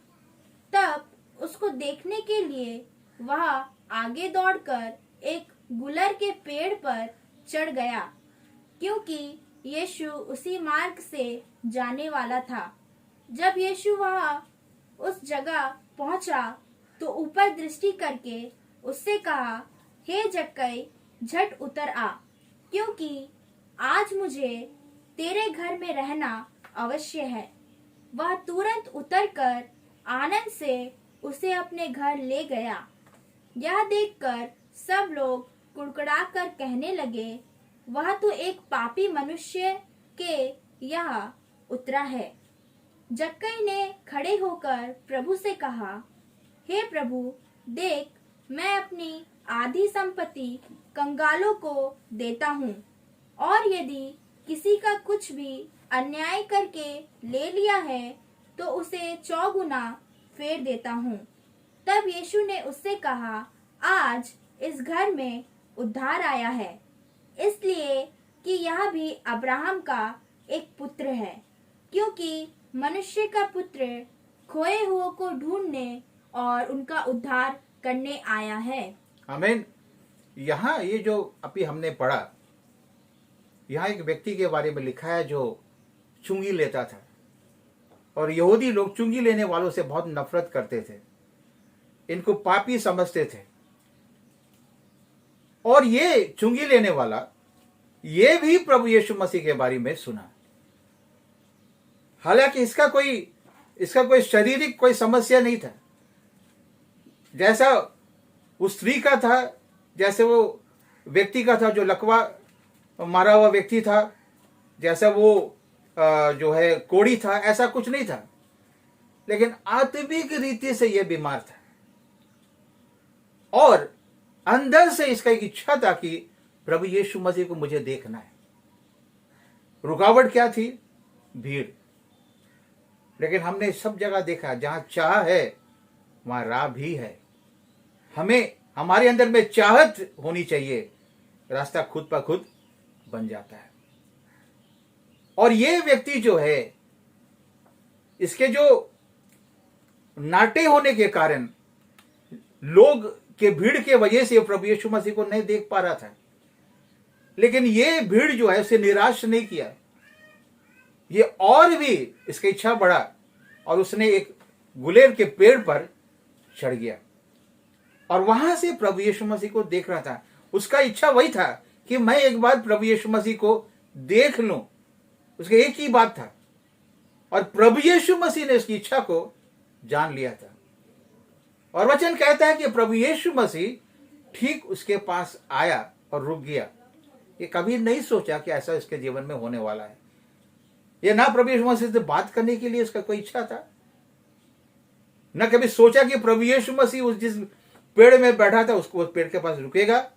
तब उसको देखने के लिए वह आगे दौड़कर एक गुलर के पेड़ पर चढ़ गया क्योंकि यीशु उसी मार्ग से जाने वाला था। जब यीशु वहां उस जगह पहुंचा तो ऊपर दृष्टि करके उससे कहा, हे जक्कई, झट उतर आ, क्योंकि आज मुझे तेरे घर में रहना अवश्य है। वह तुरंत उतरकर आनंद से उसे अपने घर ले गया। यह देखकर सब लोग कुड़कुड़ाकर कहने लगे, वह तो एक पापी मनुष्य के यहाँ उतरा है। जक्कई ने खड़े होकर प्रभु से कहा, हे प्रभु, देख, मैं अपनी आधी संपत्ति कंगालों को देता हूँ, और यदि किसी का कुछ भी अन्याय करके ले लिया है तो उसे 4 गुना फेर देता हूँ। तब यीशु ने उससे कहा, आज इस घर में उद्धार आया है, इसलिए कि यह भी अब्राहम का एक पुत्र है, क्योंकि मनुष्य का पुत्र खोए हुओं को ढूंढने और उनका उद्धार करने आया है। आमीन। यहाँ ये जो अभी हमने पढ़ा, यहाँ एक व्यक्ति के बारे में लिखा है जो चुंगी लेता था, और यहूदी लोग चुंगी लेने वालों से बहुत नफरत करते थे, इनको पापी समझते थे। और ये चुंगी लेने वाला ये भी प्रभु यीशु मसीह के बारे में सुना। हालांकि इसका कोई शारीरिक कोई समस्या नहीं था, जैसा उस स्त्री का था, जैसे वो व्यक्ति का था जो लकवा मारा हुआ व्यक्ति था, जैसा वो जो है कोढ़ी था, ऐसा कुछ नहीं था। लेकिन आत्मिक रीति से यह बीमार था और अंदर से इसका एक इच्छा था कि प्रभु यीशु मसीह को मुझे देखना है। रुकावट क्या थी? भीड़। लेकिन हमने सब जगह देखा, जहां चाह है वहां राह भी है। हमारे अंदर में चाहत होनी चाहिए, रास्ता खुद ब खुद बन जाता है। और ये व्यक्ति जो है, इसके जो नाटे होने के कारण लोग के भीड़ के वजह से प्रभु यीशु मसीह को नहीं देख पा रहा था। लेकिन ये भीड़ जो है उसे निराश नहीं किया, ये और भी इसकी इच्छा बढ़ा और उसने एक गुलेर के पेड़ पर चढ़ गया और वहां से प्रभु यीशु मसीह को देख रहा था। उसका इच्छा वही था कि मैं एक बार प्रभु यीशु मसीह को देख लूं, उसका एक ही बात था। और प्रभु यीशु मसीह ने उसकी इच्छा को जान लिया था। और वचन कहता है कि प्रभु यीशु मसीह ठीक उसके पास आया और रुक गया। ये कभी नहीं सोचा कि ऐसा इसके जीवन में होने वाला है। ये ना प्रभु यीशु मसीह से बात करने के लिए इसका कोई इच्छा था, न कभी सोचा कि प्रभु यीशु मसीह उस जिस पेड़ में बैठा था उसको उस पेड़ के पास रुकेगा।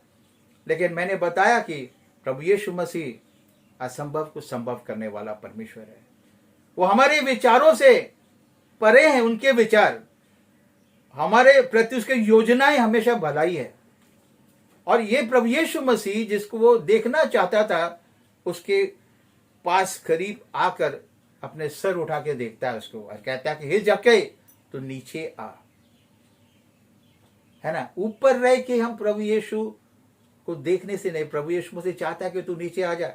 लेकिन मैंने बताया कि प्रभु यीशु मसीह असंभव को संभव करने वाला परमेश्वर है। वो हमारे विचारों से परे हैं, उनके विचार हमारे प्रति, उसकी योजनाएं हमेशा भलाई है। और ये प्रभु यीशु मसीह जिसको वो देखना चाहता था, उसके पास करीब आकर अपने सर उठा के देखता है उसको और कहता है कि हे जक्कई, तो नीचे आ। है ना, ऊपर रह के हम प्रभु यीशु को देखने से नहीं, प्रभु यीशु मसीह चाहता है कि तू नीचे आ जा,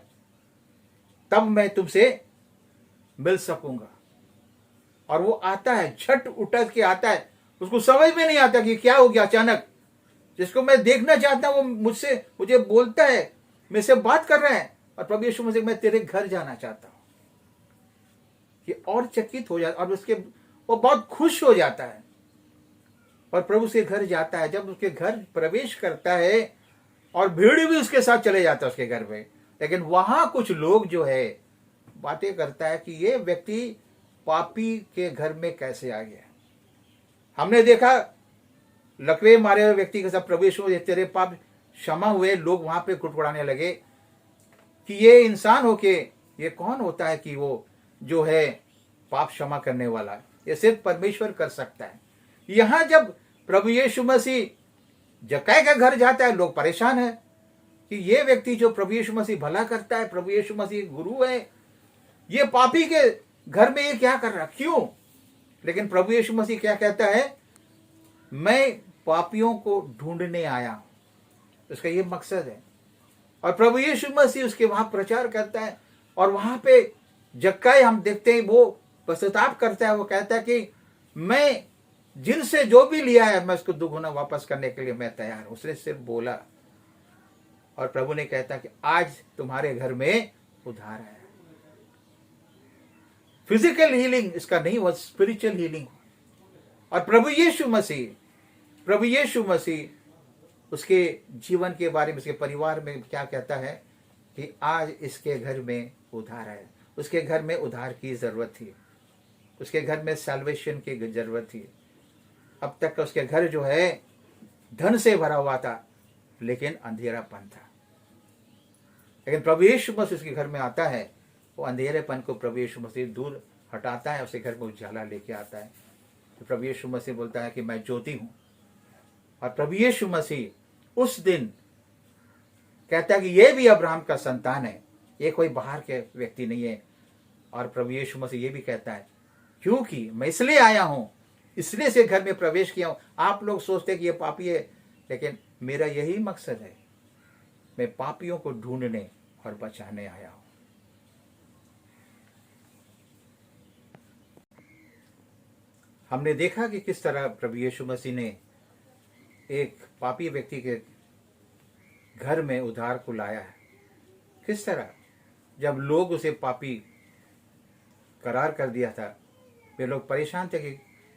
तब मैं तुमसे मिल सकूंगा। और वो आता है, झट उठक के आता है, उसको समझ में नहीं आता कि क्या हो गया अचानक। जिसको मैं देखना चाहता हूं वो मुझे बोलता है, मेरे से बात कर रहे हैं, और प्रभु यीशु मसीह मैं तेरे घर जाना चाहता हूं। कि और चकित हो जाता, और उसके वो बहुत खुश हो जाता है और प्रभु से घर जाता है। जब उसके घर प्रवेश करता है, और भीड़ भी उसके साथ चले जाता है उसके घर में, लेकिन वहां कुछ लोग जो है बातें करता है कि ये व्यक्ति पापी के घर में कैसे आ गया। हमने देखा लकवे मारे हुए व्यक्ति के साथ प्रभु यीशु तेरे पाप क्षमा हुए, लोग वहां पे कुटकुड़ाने लगे कि ये इंसान होके ये कौन होता है कि वो जो है पाप क्षमा करने वाला। ये सिर्फ परमेश्वर कर सकता है। यहां जब प्रभु यीशु मसीह जक्कई का घर जाता है, लोग परेशान है कि ये व्यक्ति जो प्रभु यीशु मसीह भला करता है, प्रभु यीशु मसीह गुरु है, ये पापी के घर में ये क्या कर रहा, क्यों। लेकिन प्रभु यीशु मसीह क्या कहता है, मैं पापियों को ढूंढने आया हूं। उसका ये मकसद है। और प्रभु यीशु मसीह उसके वहां प्रचार करता है, और वहां पे जक्कई हम देखते हैं वो पश्चाताप करता है। वो कहता है कि मैं जिनसे जो भी लिया है मैं उसको दुगुना वापस करने के लिए मैं तैयार हूं। उसने सिर्फ बोला, और प्रभु ने कहता कि आज तुम्हारे घर में उद्धार है। फिजिकल हीलिंग इसका नहीं, वो स्पिरिचुअल हीलिंग। और प्रभु यीशु मसीह उसके जीवन के बारे में, उसके परिवार में क्या कहता है कि आज इसके घर में उद्धार है। उसके घर में उद्धार की जरूरत थी, उसके घर में सैल्वेशन की जरूरत थी। अब तक का उसके घर जो है धन से भरा हुआ था, लेकिन अंधेरापन था। लेकिन प्रभु यीशु मसीह उसके घर में आता है, वो अंधेरेपन को प्रभु यीशु मसीह दूर हटाता है, उसके घर में उजाला लेके आता है। तो प्रभु यीशु मसीह बोलता है कि मैं ज्योति हूं। और प्रभु यीशु मसीह उस दिन कहता है कि ये भी अब्राहम का संतान है, ये कोई बाहर के व्यक्ति नहीं है। और प्रभु यीशु मसीह ये भी कहता है, क्योंकि मैं इसलिए आया हूं, इसलिए से घर में प्रवेश किया हूं। आप लोग सोचते कि ये पापी है, लेकिन मेरा यही मकसद है, मैं पापियों को ढूंढने और बचाने आया हूं। हमने देखा कि किस तरह प्रभु यीशु मसीह ने एक पापी व्यक्ति के घर में उद्धार को लाया है। किस तरह जब लोग उसे पापी करार कर दिया था, वे लोग परेशान थे कि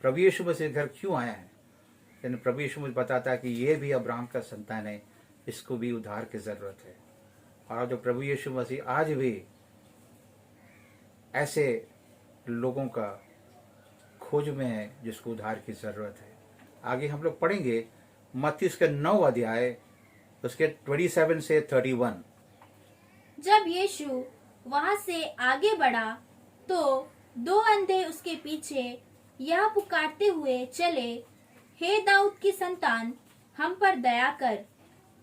प्रभु यीशु मसीह घर क्यों आया है। लेकिन प्रभु यीशु मसीह बताता है कि ये भी अब्राहम का संतान है, इसको भी उद्धार की जरूरत है। और जो प्रभु यीशु मसीह आज भी ऐसे लोगों का खोज में है जिसको उद्धार की जरूरत है। आगे हम लोग पढ़ेंगे मत्ती उसके 9 अध्याय उसके 27 से 31। जब यीशु वहां से आगे बढ़ा तो 2 अंधे उसके पीछे यह पुकारते हुए चले, हे दाऊद की संतान, हम पर दया कर।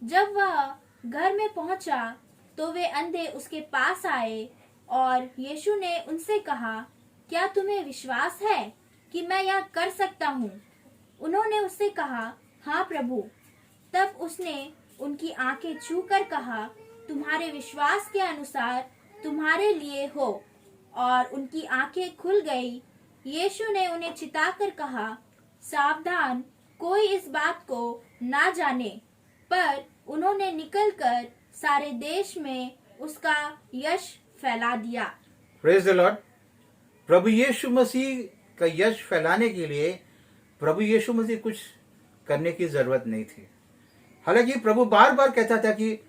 जब वह घर में पहुंचा तो वे अंधे उसके पास आए, और यीशु ने उनसे कहा, क्या तुम्हें विश्वास है कि मैं यह कर सकता हूँ? उन्होंने उससे कहा, हाँ प्रभु। तब उसने उनकी आंखें छूकर कहा, तुम्हारे विश्वास के अनुसार तुम्हारे लिए हो। और उनकी आंखें खुल गई। यीशु ने उन्हें चिताकर कहा, सावधान, कोई इस बात को ना जाने। पर उन्होंने निकलकर सारे देश में उसका यश फैला दिया। Praise the Lord. प्रभु यीशु मसीह का यश फैलाने के लिए प्रभु यीशु मसीह कुछ करने की जरूरत नहीं थी। हालांकि प्रभु बार बार कहता था कि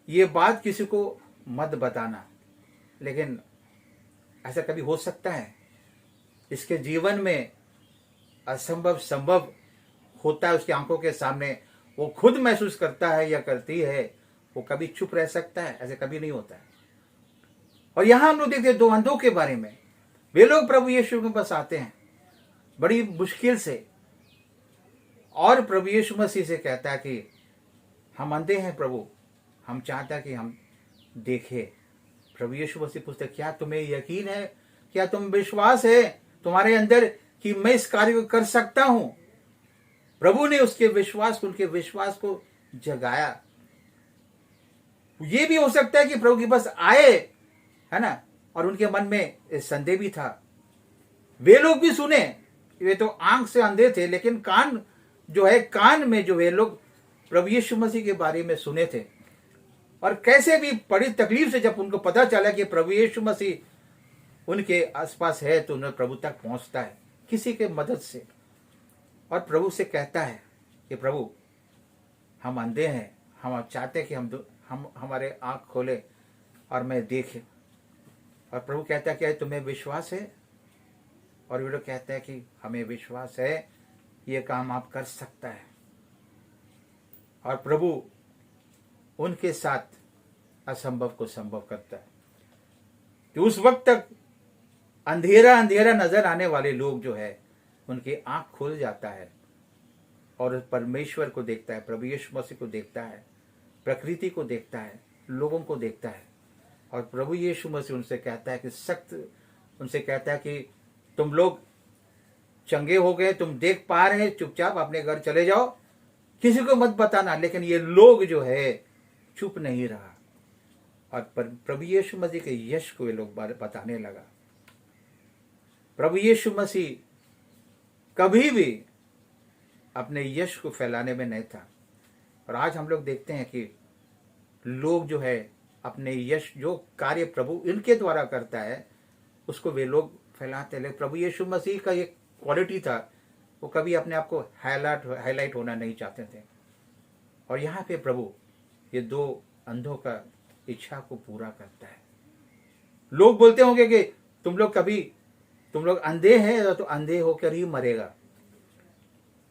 ये बात किसी को मत बताना, लेकिन ऐसा कभी हो सकता है? इसके जीवन में असंभव संभव होता है उसकी आंखों के सामने, वो खुद महसूस करता है या करती है, वो कभी चुप रह सकता है? ऐसे कभी नहीं होता है। और यहां हम लोग देखते हैं 2 अंधों के बारे में। वे लोग प्रभु यीशु के पास आते हैं बड़ी मुश्किल से, और प्रभु यीशु मसीह से कहता है कि हम अंधे हैं प्रभु, हम चाहता है कि हम देखें। प्रभु यीशु मसीह पूछते, क्या तुम्हें यकीन है, क्या तुम विश्वास है तुम्हारे अंदर कि मैं इस कार्य को कर सकता हूं? प्रभु ने उसके विश्वास को, उनके विश्वास को जगाया। ये भी हो सकता है कि प्रभु के पास आए, है ना, और उनके मन में संदेह भी था। वे लोग भी सुने, वे तो आंख से अंधे थे, लेकिन कान जो है, कान में जो वे लोग प्रभु यीशु मसीह के बारे में सुने थे। और कैसे भी बड़ी तकलीफ से जब उनको पता चला कि प्रभु यीशु मसीह उनके आसपास है, तो उन्हें प्रभु तक पहुंचता है किसी के मदद से, और प्रभु से कहता है कि प्रभु हम अंधे हैं, हम चाहते हैं कि हम हमारे आंख खोले और मैं देखे। और प्रभु कहता है क्या तुम्हें विश्वास है? और वे लोग कहते हैं कि हमें विश्वास है, ये काम आप कर सकता है। और प्रभु उनके साथ असंभव को संभव करता है। कि उस वक्त तक अंधेरा अंधेरा नजर आने वाले लोग जो है, उनकी आंख खुल जाता है और परमेश्वर को देखता है, प्रभु यीशु मसीह को देखता है, प्रकृति को देखता है, लोगों को देखता है। और प्रभु यीशु मसीह उनसे कहता है कि उनसे कहता है कि तुम लोग चंगे हो गए, तुम देख पा रहे हैं, चुपचाप अपने घर चले जाओ, किसी को मत बताना। लेकिन ये लोग जो है चुप नहीं रहा, और प्रभु यीशु मसीह के यश को ये लोग बताने लगा। प्रभु यीशु मसीह कभी भी अपने यश को फैलाने में नहीं था। और आज हम लोग देखते हैं कि लोग जो है अपने यश, जो कार्य प्रभु इनके द्वारा करता है, उसको वे लोग फैलाते हैं। प्रभु यीशु मसीह का ये क्वालिटी था, वो कभी अपने आप को हाईलाइट होना नहीं चाहते थे। और यहाँ पे प्रभु ये दो अंधों का इच्छा को पूरा करता है। लोग बोलते होंगे कि तुम लोग अंधे हैं तो अंधे होकर ही मरेगा,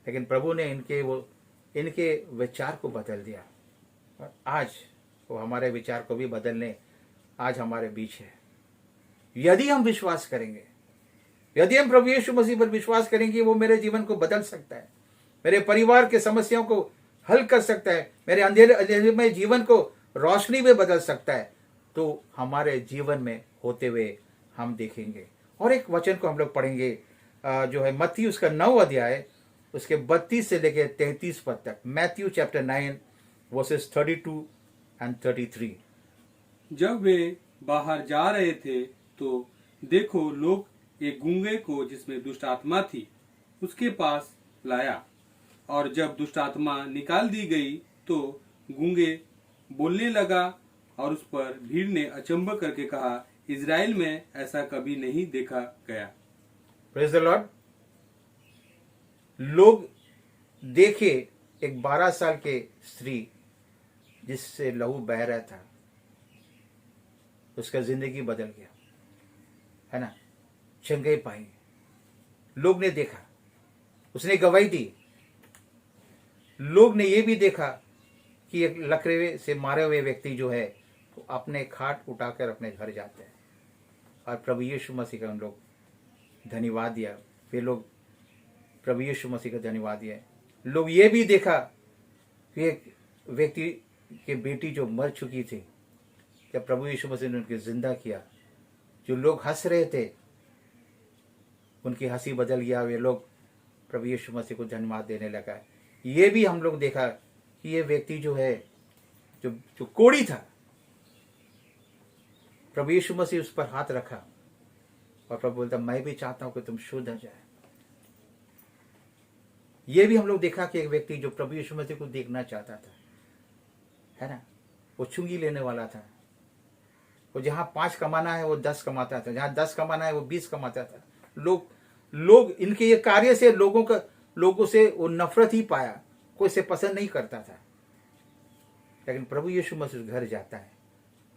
लेकिन प्रभु ने इनके विचार को बदल दिया। और आज वो हमारे विचार को भी बदलने आज हमारे बीच है। यदि हम विश्वास करेंगे, यदि हम प्रभु यीशु मसीह पर विश्वास करेंगे, वो मेरे जीवन को बदल सकता है, मेरे परिवार के समस्याओं को हल कर सकता है, मेरे अंधेरे में जीवन को रोशनी में बदल सकता है, तो हमारे जीवन में होते हुए हम देखेंगे। और एक वचन को हम लोग पढ़ेंगे जो है मत्ती उसका 9 अध्याय उसके 32 से लेकर 33 पद तक। Matthew chapter 9 versus 32 and 33। जब वे बाहर जा रहे थे तो देखो लोग एक गूंगे को जिसमें दुष्ट आत्मा थी उसके पास लाया, और जब दुष्ट आत्मा निकाल दी गई तो गूंगे बोलने लगा, और उस पर भीड़ ने अचंभा करके कहा, इज़राइल में ऐसा कभी नहीं देखा गया। Praise the Lord. लोग देखे एक 12 साल के स्त्री जिससे लहू बह रहा था, उसका जिंदगी बदल गया, है ना, चंगाई पाई। लोग ने देखा, उसने गवाही दी। लोग ने यह भी देखा कि एक लकवे से मारे हुए व्यक्ति जो है तो अपने खाट उठाकर अपने घर जाते हैं। और प्रभु यीशु मसीह का उन लोग धन्यवाद दिया, वे लोग प्रभु यीशु मसीह का धन्यवाद दिया। लोग ये भी देखा कि एक व्यक्ति की बेटी जो मर चुकी थी, जब प्रभु यीशु मसीह ने उनकी जिंदा किया, जो लोग हंस रहे थे उनकी हंसी बदल गया, वे लोग प्रभु यीशु मसीह को धन्यवाद देने लगा। ये भी हम लोग देखा कि ये व्यक्ति जो है जो कोढ़ी था, प्रभु यीशु मसीह उस पर हाथ रखा और प्रभु बोलता मैं भी चाहता हूं कि तुम शुद्ध हो जाए। ये भी हम लोग देखा कि एक व्यक्ति जो प्रभु यीशु मसीह को देखना चाहता था, है ना, वो चुंगी लेने वाला था। वो जहां 5 कमाना है वो 10 कमाता था, जहां 10 कमाना है वो 20 कमाता था। लोग इनके ये कार्य से लोगों से वो नफरत ही पाया, कोई से पसंद नहीं करता था। लेकिन प्रभु यीशु मसीह घर जाता है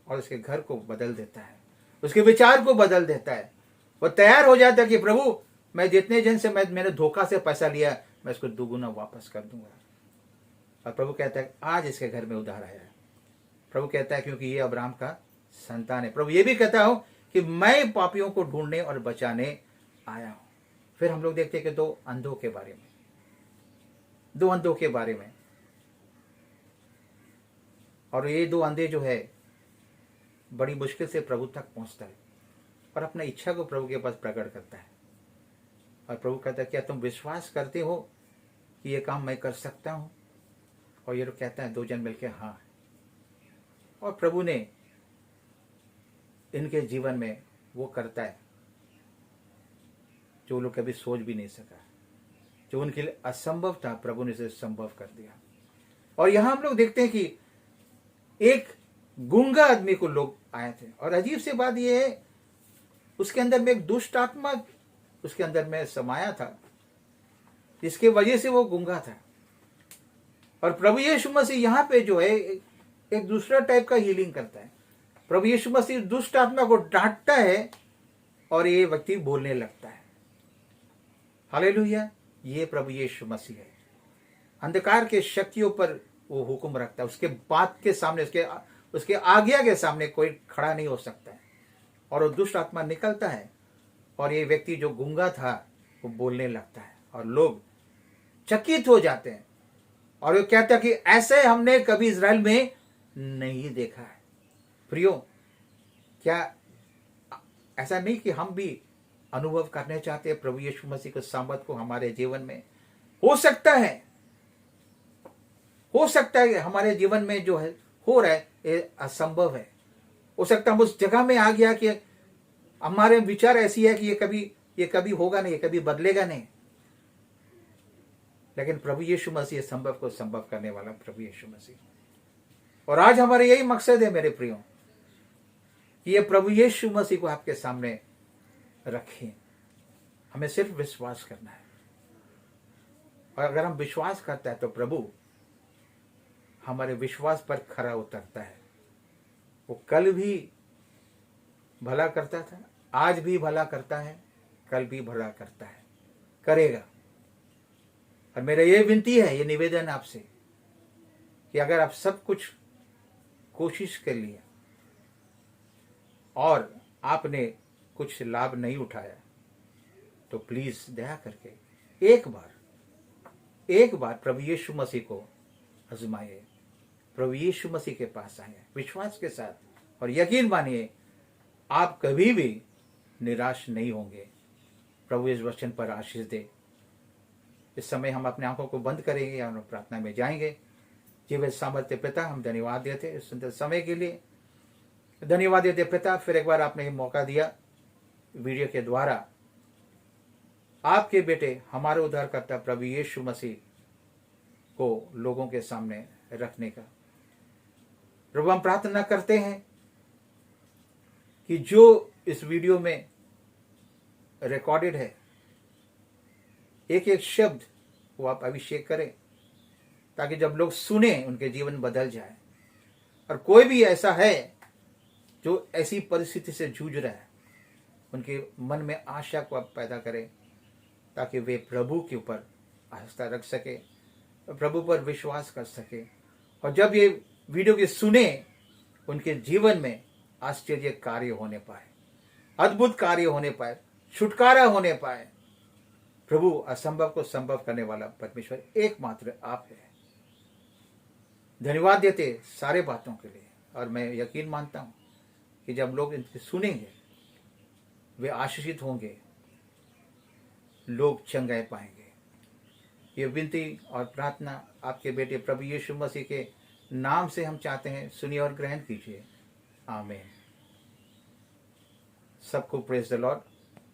और उसके घर को बदल देता है, उसके विचार को बदल देता है। वो तैयार हो जाता है कि प्रभु मैं जितने जन से मैंने धोखा से पैसा लिया मैं इसको दुगुना वापस कर दूंगा। और प्रभु कहता है आज इसके घर में उधार आया है। प्रभु कहता है क्योंकि ये अब्राहम का संतान है। प्रभु ये भी कहता हूं कि मैं पापियों को ढूंढने और बचाने आया हूं। फिर हम लोग देखते हैं कि 2 अंधों के बारे में, और ये 2 अंधे जो है बड़ी मुश्किल से प्रभु तक पहुंचता है और अपना इच्छा को प्रभु के पास प्रकट करता है। और प्रभु कहता है क्या तुम विश्वास करते हो कि ये काम मैं कर सकता हूं? और ये लोग कहता है 2 जन मिलकर हाँ। और प्रभु ने इनके जीवन में वो करता है जो लोग कभी सोच भी नहीं सका। जो उनके लिए असंभव था, प्रभु ने इसे संभव कर दिया। और यहां हम लोग देखते हैं कि एक गूंगा आदमी को लोग आए थे, और अजीब सी बात यह है, उसके अंदर में एक दुष्ट आत्मा उसके अंदर में समाया था, जिसके वजह से वो गूंगा था। और प्रभु यीशु मसीह यहाँ पे जो है एक दूसरा टाइप का हीलिंग करता है। प्रभु यीशु मसीह दुष्ट आत्मा को डांटता है और ये व्यक्ति बोलने लगता है। हालेलुया, ये प्रभु यीशु मसीह है। अंधकार के शक्तियों पर वो हुक्म रखता है। उसके बात के सामने, उसके आज्ञा के सामने कोई खड़ा नहीं हो सकता है। और वो दुष्ट आत्मा निकलता है और ये व्यक्ति जो गूंगा था वो बोलने लगता है, और लोग चकित हो जाते हैं। और वो कहता है कि ऐसे हमने कभी इजराइल में नहीं देखा है। प्रियो, क्या ऐसा नहीं कि हम भी अनुभव करने चाहते हैं प्रभु यीशु मसीह के सामर्थ को हमारे जीवन में? हो सकता है कि हमारे जीवन में जो है हो रहा है ये असंभव है। हो सकता है हम उस जगह में आ गया कि हमारे विचार ऐसी है कि ये कभी होगा नहीं, ये कभी बदलेगा नहीं। लेकिन प्रभु यीशु मसीह संभव को संभव करने वाला प्रभु यीशु मसीह। और आज हमारे यही मकसद है मेरे प्रियो, कि ये प्रभु यीशु मसीह को आपके सामने रखें। हमें सिर्फ विश्वास करना है, और अगर हम विश्वास करते हैं तो प्रभु हमारे विश्वास पर खरा उतरता है। वो कल भी भला करता था, आज भी भला करता है, कल भी भला करता है, करेगा। और मेरा ये विनती है, ये निवेदन आपसे, कि अगर आप सब कुछ कोशिश कर लिया और आपने कुछ लाभ नहीं उठाया, तो प्लीज दया करके एक बार प्रभु यीशु मसीह को आजमाइए। प्रभु यीशु मसीह के पास आए विश्वास के साथ, और यकीन मानिए आप कभी भी निराश नहीं होंगे। प्रभु इस वचन पर आशीष दे। इस समय हम अपने आंखों को बंद करेंगे और प्रार्थना में जाएंगे। जीवित सामर्थ्य पिता, हम धन्यवाद देते इस सुंदर समय के लिए। धन्यवाद देते पिता, फिर एक बार आपने मौका दिया वीडियो के द्वारा आपके बेटे हमारे उद्धारकर्ता प्रभु यीशु मसीह को लोगों के सामने रखने का। प्रभु हम प्रार्थना करते हैं कि जो इस वीडियो में रिकॉर्डेड है, एक एक शब्द वो आप अभिषेक करें, ताकि जब लोग सुने उनके जीवन बदल जाए। और कोई भी ऐसा है जो ऐसी परिस्थिति से जूझ रहा है, उनके मन में आशा को आप पैदा करें, ताकि वे प्रभु के ऊपर आस्था रख सके, प्रभु पर विश्वास कर सके। और जब ये वीडियो के सुने, उनके जीवन में आश्चर्य कार्य होने पाए, अद्भुत कार्य होने पाए, छुटकारा होने पाए। प्रभु असंभव को संभव करने वाला परमेश्वर एकमात्र आप है। धन्यवाद देते सारे बातों के लिए। और मैं यकीन मानता हूं कि जब लोग इनसे सुनेंगे वे आशीषित होंगे, लोग चंगाई पाएंगे। ये विनती और प्रार्थना आपके बेटे प्रभु यीशु मसीह के नाम से हम चाहते हैं, सुनिए और ग्रहण कीजिए। आमीन। सबको प्रेज द लॉर्ड।